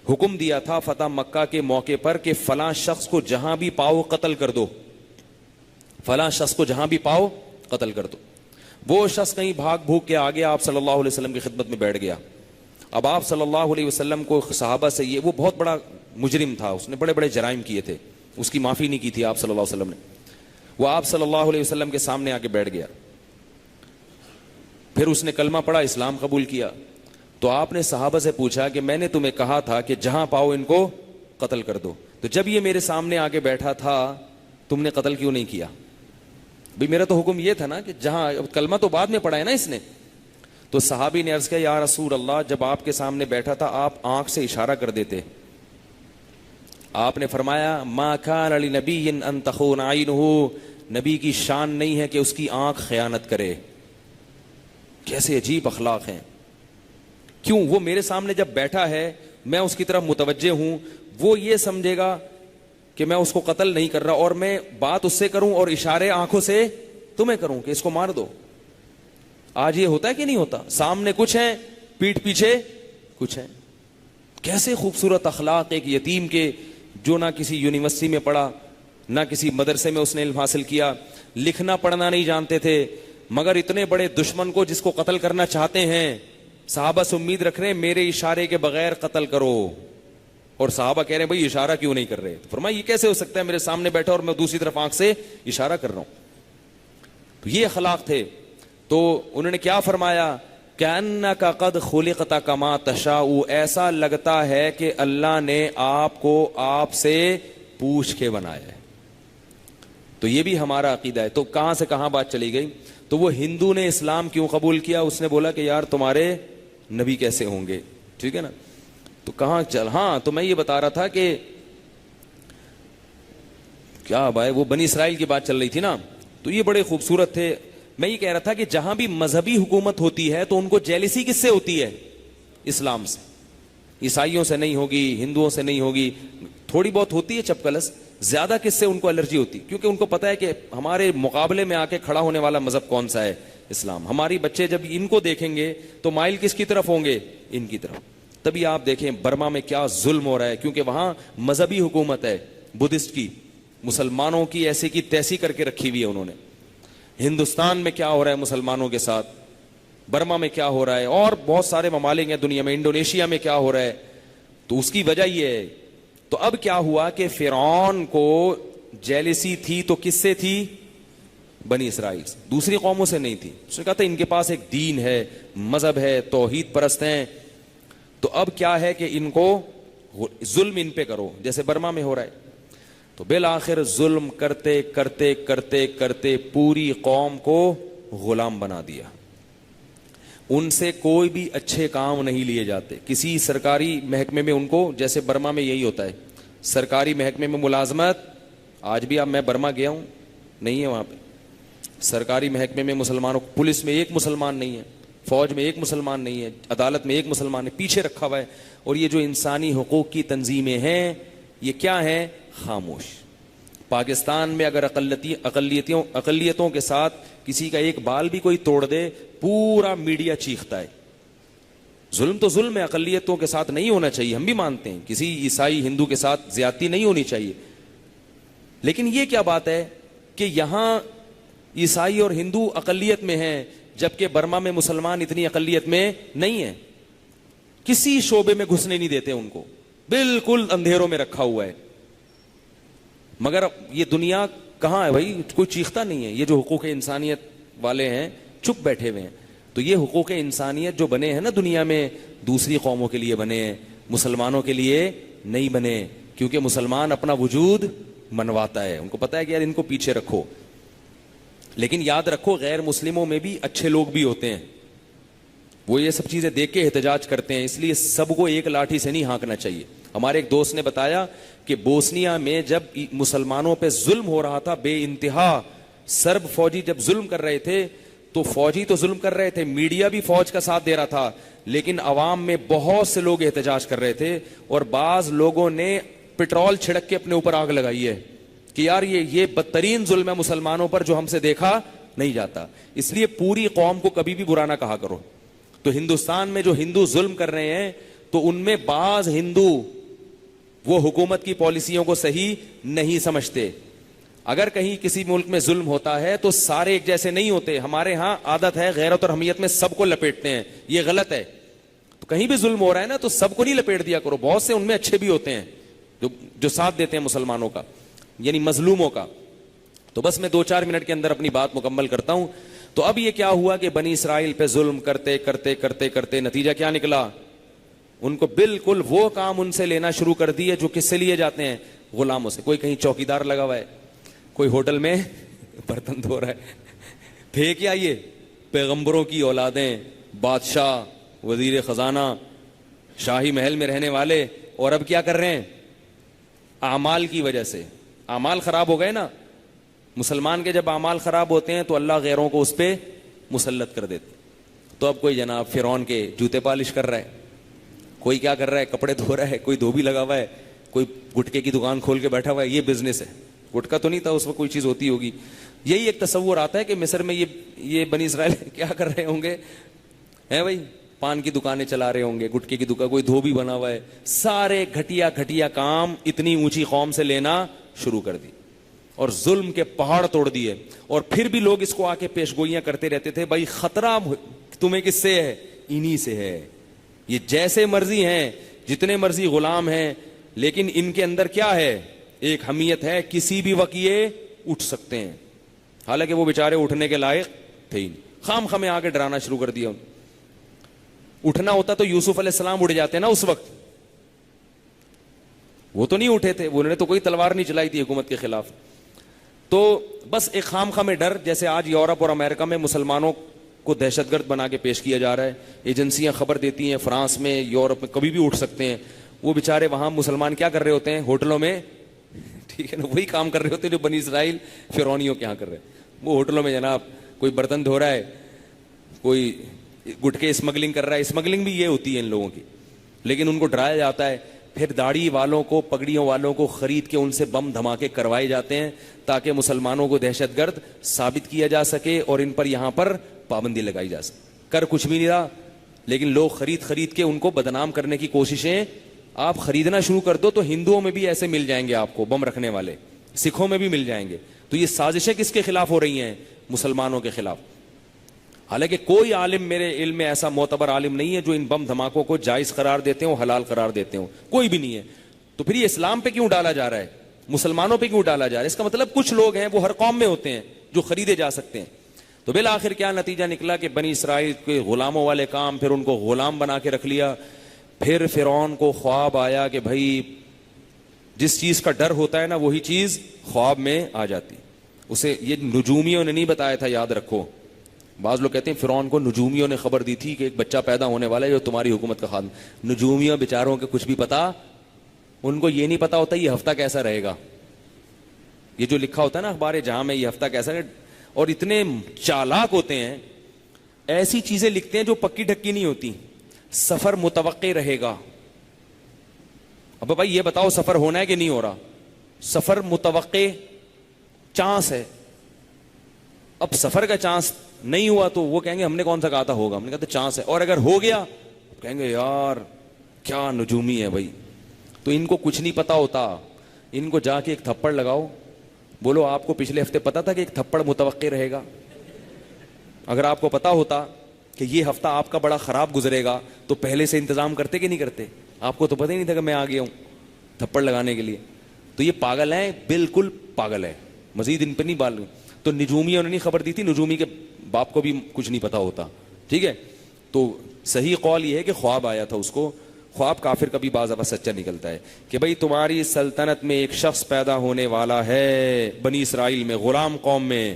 حکم دیا تھا فتح مکہ کے موقع پر کہ فلاں شخص کو جہاں بھی پاؤ قتل کر دو، فلاں شخص کو جہاں بھی پاؤ قتل کر دو. وہ شخص کہیں بھاگ بھوگ کے آگے آپ صلی اللہ علیہ وسلم کی خدمت میں بیٹھ گیا. اب آپ صلی اللہ علیہ وسلم کو صحابہ سے وہ بہت بڑا مجرم تھا، اس نے بڑے بڑے جرائم کیے تھے، اس کی معافی نہیں کی تھی آپ صلی اللہ علیہ وسلم نے. وہ آپ صلی اللہ علیہ وسلم کے سامنے آ کے بیٹھ گیا. پھر اس نے کلمہ پڑھا، اسلام قبول کیا. تو آپ نے صحابہ سے پوچھا کہ میں نے تمہیں کہا تھا کہ جہاں پاؤ ان کو قتل کر دو، تو جب یہ میرے سامنے آ کے بیٹھا تھا تم نے قتل کیوں نہیں کیا؟ بھئی میرا تو حکم یہ تھا نا کہ جہاں، کلمہ تو بعد میں پڑھا ہے نا اس نے. تو صحابی نے عرض کیا یا رسول اللہ جب آپ کے سامنے بیٹھا تھا آپ آنکھ سے اشارہ کر دیتے. آپ نے فرمایا ما کان لنبی ان تخون عینہ، نبی کی شان نہیں ہے کہ اس کی آنکھ خیانت کرے. کیسے عجیب اخلاق ہیں. کیوں؟ وہ میرے سامنے جب بیٹھا ہے میں اس کی طرف متوجہ ہوں، وہ یہ سمجھے گا کہ میں اس کو قتل نہیں کر رہا، اور میں بات اس سے کروں اور اشارے آنکھوں سے تمہیں کروں کہ اس کو مار دو. آج یہ ہوتا ہے کہ نہیں ہوتا؟ سامنے کچھ ہیں، پیٹھ پیچھے کچھ ہیں. کیسے خوبصورت اخلاق ایک یتیم کے، جو نہ کسی یونیورسٹی میں پڑھا نہ کسی مدرسے میں اس نے علم حاصل کیا، لکھنا پڑھنا نہیں جانتے تھے، مگر اتنے بڑے دشمن کو جس کو قتل کرنا چاہتے ہیں صحابہ سے امید رکھ رہے ہیں میرے اشارے کے بغیر قتل کرو. اور صحابہ کہہ رہے ہیں بھائی اشارہ کیوں نہیں کر رہے؟ تو فرمایا یہ کیسے ہو سکتا ہے، میرے سامنے بیٹھا اور میں دوسری طرف آنکھ سے اشارہ کر رہا ہوں. تو یہ اخلاق تھے. تو انہوں نے کیا فرمایا کأنک قد خلقت کما تشاء، ایسا لگتا ہے کہ اللہ نے آپ کو آپ سے پوچھ کے بنایا ہے. تو یہ بھی ہمارا عقیدہ ہے. تو کہاں سے کہاں بات چلی گئی؟ تو وہ ہندو نے اسلام کیوں قبول کیا؟ اس نے بولا کہ یار تمہارے نبی کیسے ہوں گے، ٹھیک ہے نا. تو کہاں چل، ہاں تو میں یہ بتا رہا تھا کہ کیا بھائی وہ بنی اسرائیل کی بات چل رہی تھی نا، تو یہ بڑے خوبصورت تھے. میں یہ کہہ رہا تھا کہ جہاں بھی مذہبی حکومت ہوتی ہے تو ان کو جیلسی کس سے ہوتی ہے؟ اسلام سے. عیسائیوں سے نہیں ہوگی، ہندوؤں سے نہیں ہوگی، تھوڑی بہت ہوتی ہے چپکلس. زیادہ کس سے ان کو الرجی ہوتی؟ کیونکہ ان کو پتا ہے کہ ہمارے مقابلے میں آ کے کھڑا ہونے والا مذہب کون سا ہے؟ اسلام. ہماری بچے جب ان کو دیکھیں گے تو مائل کس کی طرف ہوں گے؟ ان کی طرف. تبھی آپ دیکھیں برما میں کیا ظلم ہو رہا ہے، کیونکہ وہاں مذہبی حکومت ہے بدھسٹ کی، مسلمانوں کی ایسے کی تیسی کر کے رکھی ہوئی ہے انہوں نے. ہندوستان میں کیا ہو رہا ہے مسلمانوں کے ساتھ، برما میں کیا ہو رہا ہے، اور بہت سارے ممالک ہیں دنیا میں، انڈونیشیا میں کیا ہو رہا ہے. تو اس کی وجہ یہ ہے. تو اب کیا ہوا کہ فرعون کو جیلسی تھی تو کس سے تھی؟ بنی اسرائیل سے، دوسری قوموں سے نہیں تھی. اس نے کہا تھا ان کے پاس ایک دین ہے، مذہب ہے، توحید پرست ہیں. تو اب کیا ہے کہ ان کو ظلم ان پہ کرو جیسے برما میں ہو رہا ہے. تو بالآخر ظلم کرتے کرتے کرتے کرتے پوری قوم کو غلام بنا دیا. ان سے کوئی بھی اچھے کام نہیں لیے جاتے. کسی سرکاری محکمے میں ان کو، جیسے برما میں یہی ہوتا ہے، سرکاری محکمے میں ملازمت، آج بھی اب میں برما گیا ہوں، نہیں ہے وہاں پہ سرکاری محکمے میں مسلمانوں، پولیس میں ایک مسلمان نہیں ہے، فوج میں ایک مسلمان نہیں ہے، عدالت میں ایک مسلمان ہے، پیچھے رکھا ہوا ہے. اور یہ جو انسانی حقوق کی تنظیمیں ہیں یہ کیا ہیں؟ خاموش. پاکستان میں اگر اقلیتوں کے ساتھ کسی کا ایک بال بھی کوئی توڑ دے پورا میڈیا چیختا ہے. ظلم تو ظلم ہے، اقلیتوں کے ساتھ نہیں ہونا چاہیے، ہم بھی مانتے ہیں کسی عیسائی ہندو کے ساتھ زیادتی نہیں ہونی چاہیے. لیکن یہ کیا بات ہے کہ یہاں عیسائی اور ہندو اقلیت میں ہیں جبکہ برما میں مسلمان اتنی اقلیت میں نہیں ہے. کسی شعبے میں گھسنے نہیں دیتے ان کو، بالکل اندھیروں میں رکھا ہوا ہے. مگر یہ دنیا کہاں ہے بھائی؟ کوئی چیختا نہیں ہے. یہ جو حقوق انسانیت والے ہیں چپ بیٹھے ہوئے ہیں. تو یہ حقوق انسانیت جو بنے ہیں نا دنیا میں، دوسری قوموں کے لیے بنے ہیں، مسلمانوں کے لیے نہیں بنے، کیونکہ مسلمان اپنا وجود منواتا ہے، ان کو پتا ہے کہ یار ان کو پیچھے رکھو. لیکن یاد رکھو غیر مسلموں میں بھی اچھے لوگ بھی ہوتے ہیں، وہ یہ سب چیزیں دیکھ کے احتجاج کرتے ہیں، اس لیے سب کو ایک لاٹھی سے نہیں ہانکنا چاہیے. ہمارے ایک دوست نے بتایا کہ بوسنیا میں جب مسلمانوں پہ ظلم ہو رہا تھا بے انتہا، سرب فوجی جب ظلم کر رہے تھے تو فوجی تو ظلم کر رہے تھے، میڈیا بھی فوج کا ساتھ دے رہا تھا، لیکن عوام میں بہت سے لوگ احتجاج کر رہے تھے، اور بعض لوگوں نے پٹرول چھڑک کے اپنے اوپر آگ لگائی ہے کہ یار یہ بدترین ظلم ہے مسلمانوں پر جو ہم سے دیکھا نہیں جاتا. اس لیے پوری قوم کو کبھی بھی برا نہ کہا کرو. تو ہندوستان میں جو ہندو ظلم کر رہے ہیں تو ان میں بعض ہندو وہ حکومت کی پالیسیوں کو صحیح نہیں سمجھتے. اگر کہیں کسی ملک میں ظلم ہوتا ہے تو سارے ایک جیسے نہیں ہوتے. ہمارے ہاں عادت ہے غیرت اور حمیت میں سب کو لپیٹتے ہیں، یہ غلط ہے. تو کہیں بھی ظلم ہو رہا ہے نا تو سب کو نہیں لپیٹ دیا کرو، بہت سے ان میں اچھے بھی ہوتے ہیں جو ساتھ دیتے ہیں مسلمانوں کا، یعنی مظلوموں کا. تو بس میں 2-4 منٹ کے اندر اپنی بات مکمل کرتا ہوں. تو اب یہ کیا ہوا کہ بنی اسرائیل پہ ظلم کرتے کرتے کرتے کرتے نتیجہ کیا نکلا؟ ان کو بالکل وہ کام ان سے لینا شروع کر دیے جو کس سے لیے جاتے ہیں؟ غلاموں سے. کوئی کہیں چوکیدار لگا ہوا ہے، کوئی ہوٹل میں برتن دھو رہا ہے. تھے کیا یہ پیغمبروں کی اولادیں، بادشاہ، وزیر خزانہ، شاہی محل میں رہنے والے، اور اب کیا کر رہے ہیں؟ اعمال کی وجہ سے اعمال خراب ہو گئے نا. مسلمان کے جب اعمال خراب ہوتے ہیں تو اللہ غیروں کو اس پہ مسلط کر دیتے. تو اب کوئی جناب فرعون کے جوتے پالش کر رہا ہے، کوئی کیا کر رہا ہے؟ کپڑے دھو رہا ہے، کوئی دھوبی لگا ہوا ہے، کوئی گٹکے کی دکان کھول کے بیٹھا ہوا ہے. یہ بزنس ہے. گٹکا تو نہیں تھا اس وقت، کوئی چیز ہوتی ہوگی. یہی ایک تصور آتا ہے کہ مصر میں یہ بنی اسرائیل کیا کر رہے ہوں گے؟ ہیں بھائی، پان کی دکانیں چلا رہے ہوں گے، گٹکے کی دکان، کوئی دھوبی بنا ہوا ہے. سارے گھٹیا گھٹیا کام اتنی اونچی قوم سے لینا شروع کر دی اور ظلم کے پہاڑ توڑ دیے. اور پھر بھی لوگ اس کو آ کے پیش گوئیاں کرتے رہتے تھے، بھائی خطرہ تمہیں کس سے ہے؟ انہی سے ہے. یہ جیسے مرضی ہیں، جتنے مرضی غلام ہیں، لیکن ان کے اندر کیا ہے؟ ایک حمیت ہے، کسی بھی وقت یہ اٹھ سکتے ہیں. حالانکہ وہ بیچارے اٹھنے کے لائق تھے ہی نہیں. خام خامے آ کے ڈرانا شروع کر دیا. اٹھنا ہوتا تو یوسف علیہ السلام اٹھ جاتے نا اس وقت. وہ تو نہیں اٹھے تھے، انہوں نے تو کوئی تلوار نہیں چلائی تھی حکومت کے خلاف. تو بس ایک خام خامے ڈر، جیسے آج یورپ اور امریکہ میں مسلمانوں کو دہشت گرد بنا کے پیش کیا جا رہا ہے. ایجنسیاں خبر دیتی ہیں فرانس میں، یورپ میں کبھی بھی اٹھ سکتے ہیں. وہ بیچارے وہاں مسلمان کیا کر رہے ہوتے ہیں؟ ہوٹلوں میں، ٹھیک ہے نا، وہی کام کر رہے ہوتے ہیں جو بنی اسرائیل فرعونیوں کے یہاں کر رہے ہیں. وہ ہوٹلوں میں جناب کوئی برتن دھو رہا ہے، کوئی گٹکے اسمگلنگ کر رہا ہے. اسمگلنگ بھی یہ ہوتی ہے ان لوگوں کی. لیکن ان کو ڈرایا جاتا ہے. پھر داڑھی والوں کو، پگڑیوں والوں کو خرید کے ان سے بم دھماکے کروائے جاتے ہیں تاکہ مسلمانوں کو دہشت گرد ثابت کیا جا سکے اور ان پر یہاں پر پابندی لگائی جا سکے. کر کچھ بھی نہیں رہا، لیکن لوگ خرید کے ان کو بدنام کرنے کی کوششیں. آپ خریدنا شروع کر دو تو ہندوؤں میں بھی ایسے مل جائیں گے آپ کو بم رکھنے والے، سکھوں میں بھی مل جائیں گے. تو یہ سازشیں کس کے خلاف ہو رہی ہیں؟ مسلمانوں کے خلاف. حالانکہ کوئی عالم میرے علم میں ایسا معتبر عالم نہیں ہے جو ان بم دھماکوں کو جائز قرار دیتے ہوں، حلال قرار دیتے ہوں. کوئی بھی نہیں ہے. تو پھر یہ اسلام پہ کیوں ڈالا جا رہا ہے؟ مسلمانوں پہ کیوں ڈالا جا رہا ہے؟ اس کا مطلب کچھ لوگ ہیں، وہ ہر قوم میں ہوتے ہیں جو خریدے جا سکتے ہیں. تو بالآخر کیا نتیجہ نکلا کہ بنی اسرائیل کے غلاموں والے کام، پھر ان کو غلام بنا کے رکھ لیا. پھر فرعون کو خواب آیا کہ بھائی جس چیز کا ڈر ہوتا ہے نا وہی چیز خواب میں آ جاتی. اسے یہ نجومیوں نے نہیں بتایا تھا، یاد رکھو. بعض لوگ کہتے ہیں فرعون کو نجومیوں نے خبر دی تھی کہ ایک بچہ پیدا ہونے والا ہے جو تمہاری حکومت کا خادم. نجومیوں بیچاروں کے کچھ بھی پتا، ان کو یہ نہیں پتا ہوتا یہ ہفتہ کیسا رہے گا. یہ جو لکھا ہوتا ہے نا اخبار جہاں میں یہ ہفتہ کیسا ہے، اور اتنے چالاک ہوتے ہیں، ایسی چیزیں لکھتے ہیں جو پکی ڈھکی نہیں ہوتی. سفر متوقع رہے گا. اب بھائی یہ بتاؤ سفر ہونا ہے کہ نہیں ہو رہا؟ سفر متوقع، چانس ہے. اب سفر کا چانس نہیں ہوا تو وہ کہیں گے ہم نے کون سا کہا تھا ہوگا، ہم نے کہا تھا چانس ہے. اور اگر ہو گیا کہیں گے یار کیا نجومی ہے بھائی. تو ان کو کچھ نہیں پتا ہوتا. ان کو جا کے ایک تھپڑ لگاؤ، بولو آپ کو پچھلے ہفتے پتا تھا کہ ایک تھپڑ متوقع رہے گا؟ اگر آپ کو پتا ہوتا کہ یہ ہفتہ آپ کا بڑا خراب گزرے گا تو پہلے سے انتظام کرتے کہ نہیں کرتے؟ آپ کو تو پتہ ہی نہیں تھا کہ میں آ گیا ہوں تھپڑ لگانے کے لیے. تو یہ پاگل ہیں، بالکل پاگل ہے. مزید ان پہ نہیں بال. تو نجومیوں نے نہیں خبر دی تھی، نجومی کے باپ کو بھی کچھ نہیں پتا ہوتا ٹھیک ہے. تو صحیح قول یہ ہے کہ خواب آیا تھا اس کو. خواب کافر کا بھی بعض دفعہ سچا نکلتا ہے کہ بھئی تمہاری سلطنت میں ایک شخص پیدا ہونے والا ہے بنی اسرائیل میں, غلام قوم میں,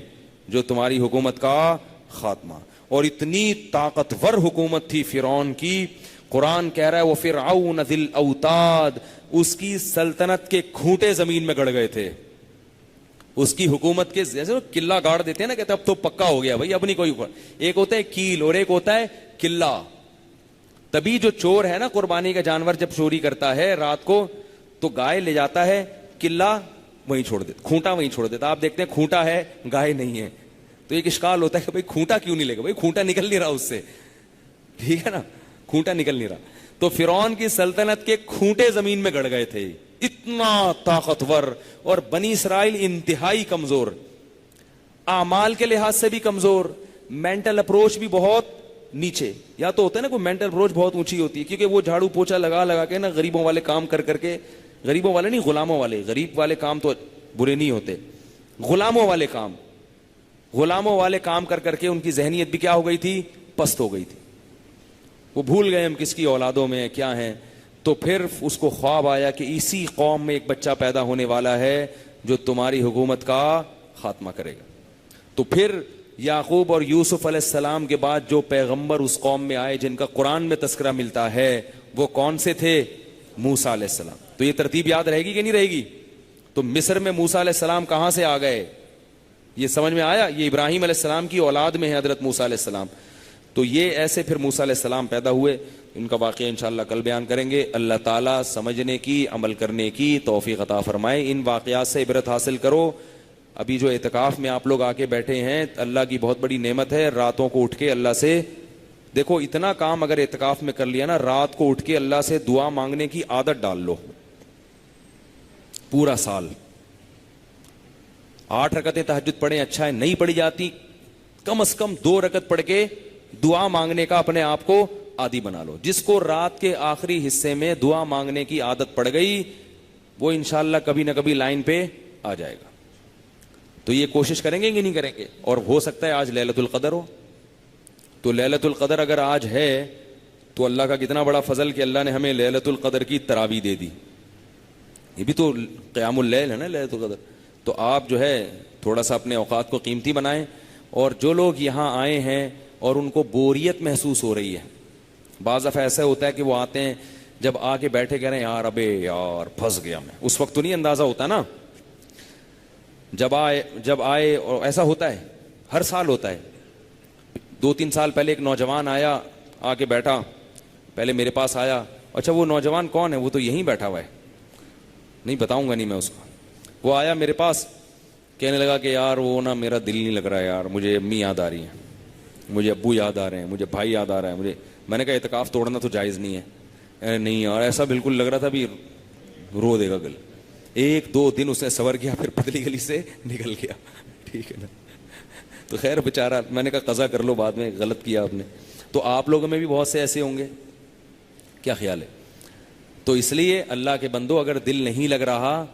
جو تمہاری حکومت کا خاتمہ. اور اتنی طاقتور حکومت تھی فرعون کی, قرآن کہہ رہا ہے وہ فرعون ذی الاوتاد, اس کی سلطنت کے کھوٹے زمین میں گڑ گئے تھے. اس کی حکومت کے جیسے قلعہ گاڑ دیتے ہیں نا, کہتے اب تو پکا ہو گیا بھائی, اب نہیں کوئی. ایک ہوتا ہے کیل اور ایک ہوتا ہے قلعہ. تبھی جو چور ہے نا قربانی کا جانور جب چوری کرتا ہے رات کو تو گائے لے جاتا ہے, قلعہ وہیں چھوڑ دیتا, کھونٹا وہیں چھوڑ دیتا. آپ دیکھتے ہیں کھونٹا ہے گائے نہیں ہے, تو ایک اشکال ہوتا ہے کہ بھائی کھونٹا کیوں نہیں لے گا, بھائی کھونٹا نکل نہیں رہا اس سے, ٹھیک ہے نا, کھونٹا نکل نہیں رہا. تو فرعون کی سلطنت کے کھونٹے زمین میں گڑ گئے تھے, اتنا طاقتور. اور بنی اسرائیل انتہائی کمزور, اعمال کے لحاظ سے بھی کمزور, مینٹل اپروچ بھی بہت نیچے. یا تو ہوتا ہے نا کوئی مینٹل اپروچ بہت اونچی ہوتی ہے, کیونکہ وہ جھاڑو پوچھا لگا لگا کے نا غریبوں والے کام کر کر کے, غریبوں والے نہیں غلاموں والے, غریب والے کام تو برے نہیں ہوتے, غلاموں والے کام کر کر کے ان کی ذہنیت بھی کیا ہو گئی تھی, پست ہو گئی تھی. وہ بھول گئے ہم کس کی اولادوں میں کیا ہیں. تو پھر اس کو خواب آیا کہ اسی قوم میں ایک بچہ پیدا ہونے والا ہے جو تمہاری حکومت کا خاتمہ کرے گا. تو پھر یعقوب اور یوسف علیہ السلام کے بعد جو پیغمبر اس قوم میں آئے جن کا قرآن میں تذکرہ ملتا ہے وہ کون سے تھے, موسیٰ علیہ السلام. تو یہ ترتیب یاد رہے گی کہ نہیں رہے گی؟ تو مصر میں موسیٰ علیہ السلام کہاں سے آ گئے, یہ سمجھ میں آیا؟ یہ ابراہیم علیہ السلام کی اولاد میں ہے حضرت موسیٰ علیہ السلام. تو یہ ایسے پھر موسیٰ علیہ السلام پیدا ہوئے. ان کا واقعہ انشاءاللہ کل بیان کریں گے. اللہ تعالیٰ سمجھنے کی, عمل کرنے کی توفیق عطا فرمائے. ان واقعات سے عبرت حاصل کرو. ابھی جو اعتکاف میں آپ لوگ آ کے بیٹھے ہیں, اللہ کی بہت بڑی نعمت ہے. راتوں کو اٹھ کے اللہ سے دیکھو, اتنا کام اگر اعتکاف میں کر لیا نا, رات کو اٹھ کے اللہ سے دعا مانگنے کی عادت ڈال لو. پورا سال 8 رکعتیں تہجد پڑھیں, اچھا ہے, نہیں پڑھی جاتی کم از کم 2 رکعت پڑھ کے دعا مانگنے کا اپنے آپ کو عادی بنا لو. جس کو رات کے آخری حصے میں دعا مانگنے کی عادت پڑ گئی وہ انشاءاللہ کبھی نہ کبھی لائن پہ آ جائے گا. تو یہ کوشش کریں گے کہ نہیں کریں گے؟ اور ہو سکتا ہے آج لیلۃ القدر ہو, تو لیلۃ القدر اگر آج ہے تو اللہ کا کتنا بڑا فضل کہ اللہ نے ہمیں لیلۃ القدر کی تراویح دے دی. یہ بھی تو قیام اللیل ہے نا لیلۃ القدر. تو آپ جو ہے تھوڑا سا اپنے اوقات کو قیمتی بنائیں. اور جو لوگ یہاں آئے ہیں اور ان کو بوریت محسوس ہو رہی ہے, بعض دفعہ ایسا ہوتا ہے کہ وہ آتے ہیں جب آ کے بیٹھے کہہ رہے ہیں یار ابے یار پھنس گیا میں, اس وقت تو نہیں اندازہ ہوتا نا, جب آئے اور ایسا ہوتا ہے, ہر سال ہوتا ہے. 2-3 سال پہلے ایک نوجوان آیا, آ کے بیٹھا, پہلے میرے پاس آیا. اچھا وہ نوجوان کون ہے؟ وہ تو یہیں بیٹھا ہوا ہے, نہیں بتاؤں گا نہیں میں اس کو. وہ آیا میرے پاس, کہنے لگا کہ یار وہ نا میرا دل نہیں لگ رہا ہے یار, مجھے امی یاد آ رہی ہیں, مجھے ابو یاد آ رہے ہیں, مجھے بھائی یاد آ رہا ہے مجھے. میں نے کہا اعتکاف توڑنا تو جائز نہیں ہے. نہیں یار ایسا بالکل لگ رہا تھا بھی رو دے گا گل. 1-2 دن اس نے صبر کیا, پھر پتلی گلی سے نکل گیا. ٹھیک ہے نا, تو خیر بیچارہ, میں نے کہا قضا کر لو بعد میں, غلط کیا آپ نے. تو آپ لوگوں میں بھی بہت سے ایسے ہوں گے, کیا خیال ہے؟ تو اس لیے اللہ کے بندو اگر دل نہیں لگ رہا,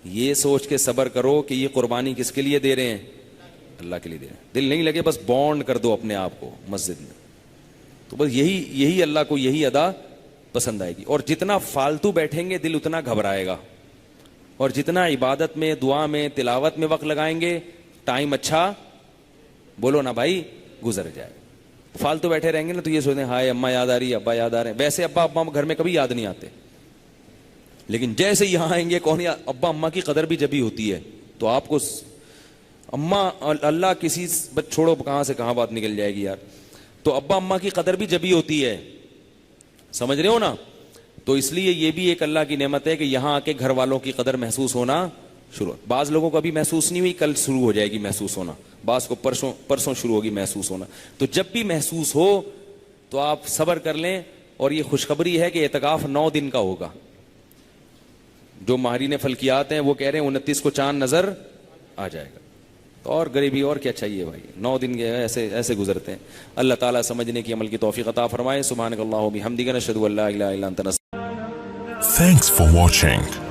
یہ سوچ کے صبر کرو کہ یہ قربانی کس کے لیے دے رہے ہیں, اللہ کے لیے دے رہے ہیں. دل نہیں لگے بس بونڈ کر دو اپنے آپ کو مسجد میں, تو بس یہی اللہ کو یہی ادا پسند آئے گی. اور جتنا فالتو بیٹھیں گے دل اتنا گھبرائے گا, اور جتنا عبادت میں, دعا میں, تلاوت میں وقت لگائیں گے, ٹائم اچھا بولو نا بھائی گزر جائے. فالتو بیٹھے رہیں گے نا تو یہ سوچتے ہیں ہائے اماں یاد آ رہی ہے, ابا یاد آ رہے ہیں. ویسے ابا اماں گھر میں کبھی یاد نہیں آتے, لیکن جیسے یہاں آئیں گے کون ابا اماں کی قدر بھی جبھی ہوتی ہے. تو آپ کو اماں اللہ کسی چھوڑو کہاں سے کہاں بات نکل جائے گی یار. تو ابا اماں کی قدر بھی جبھی ہوتی ہے, سمجھ رہے ہو نا. تو اس لیے یہ بھی ایک اللہ کی نعمت ہے کہ یہاں آ کے گھر والوں کی قدر محسوس ہونا شروع. بعض لوگوں کو ابھی محسوس نہیں ہوئی, کل شروع ہو جائے گی محسوس ہونا. بعض کو پرسوں شروع ہوگی محسوس ہونا. تو جب بھی محسوس ہو تو آپ صبر کر لیں. اور یہ خوشخبری ہے کہ اعتکاف 9 دن کا ہوگا. جو ماہرین فلکیات ہیں وہ کہہ رہے ہیں 29 کو چاند نظر آ جائے گا. اور غریبی اور کیا چاہیے بھائی, 9 دن کے ایسے گزرتے ہیں. اللہ تعالیٰ سمجھنے کی, عمل کی توفیق عطا فرمائے. سبحانک اللہم و بحمدک نشہد ان لا الہ الا انت. Thanks for watching.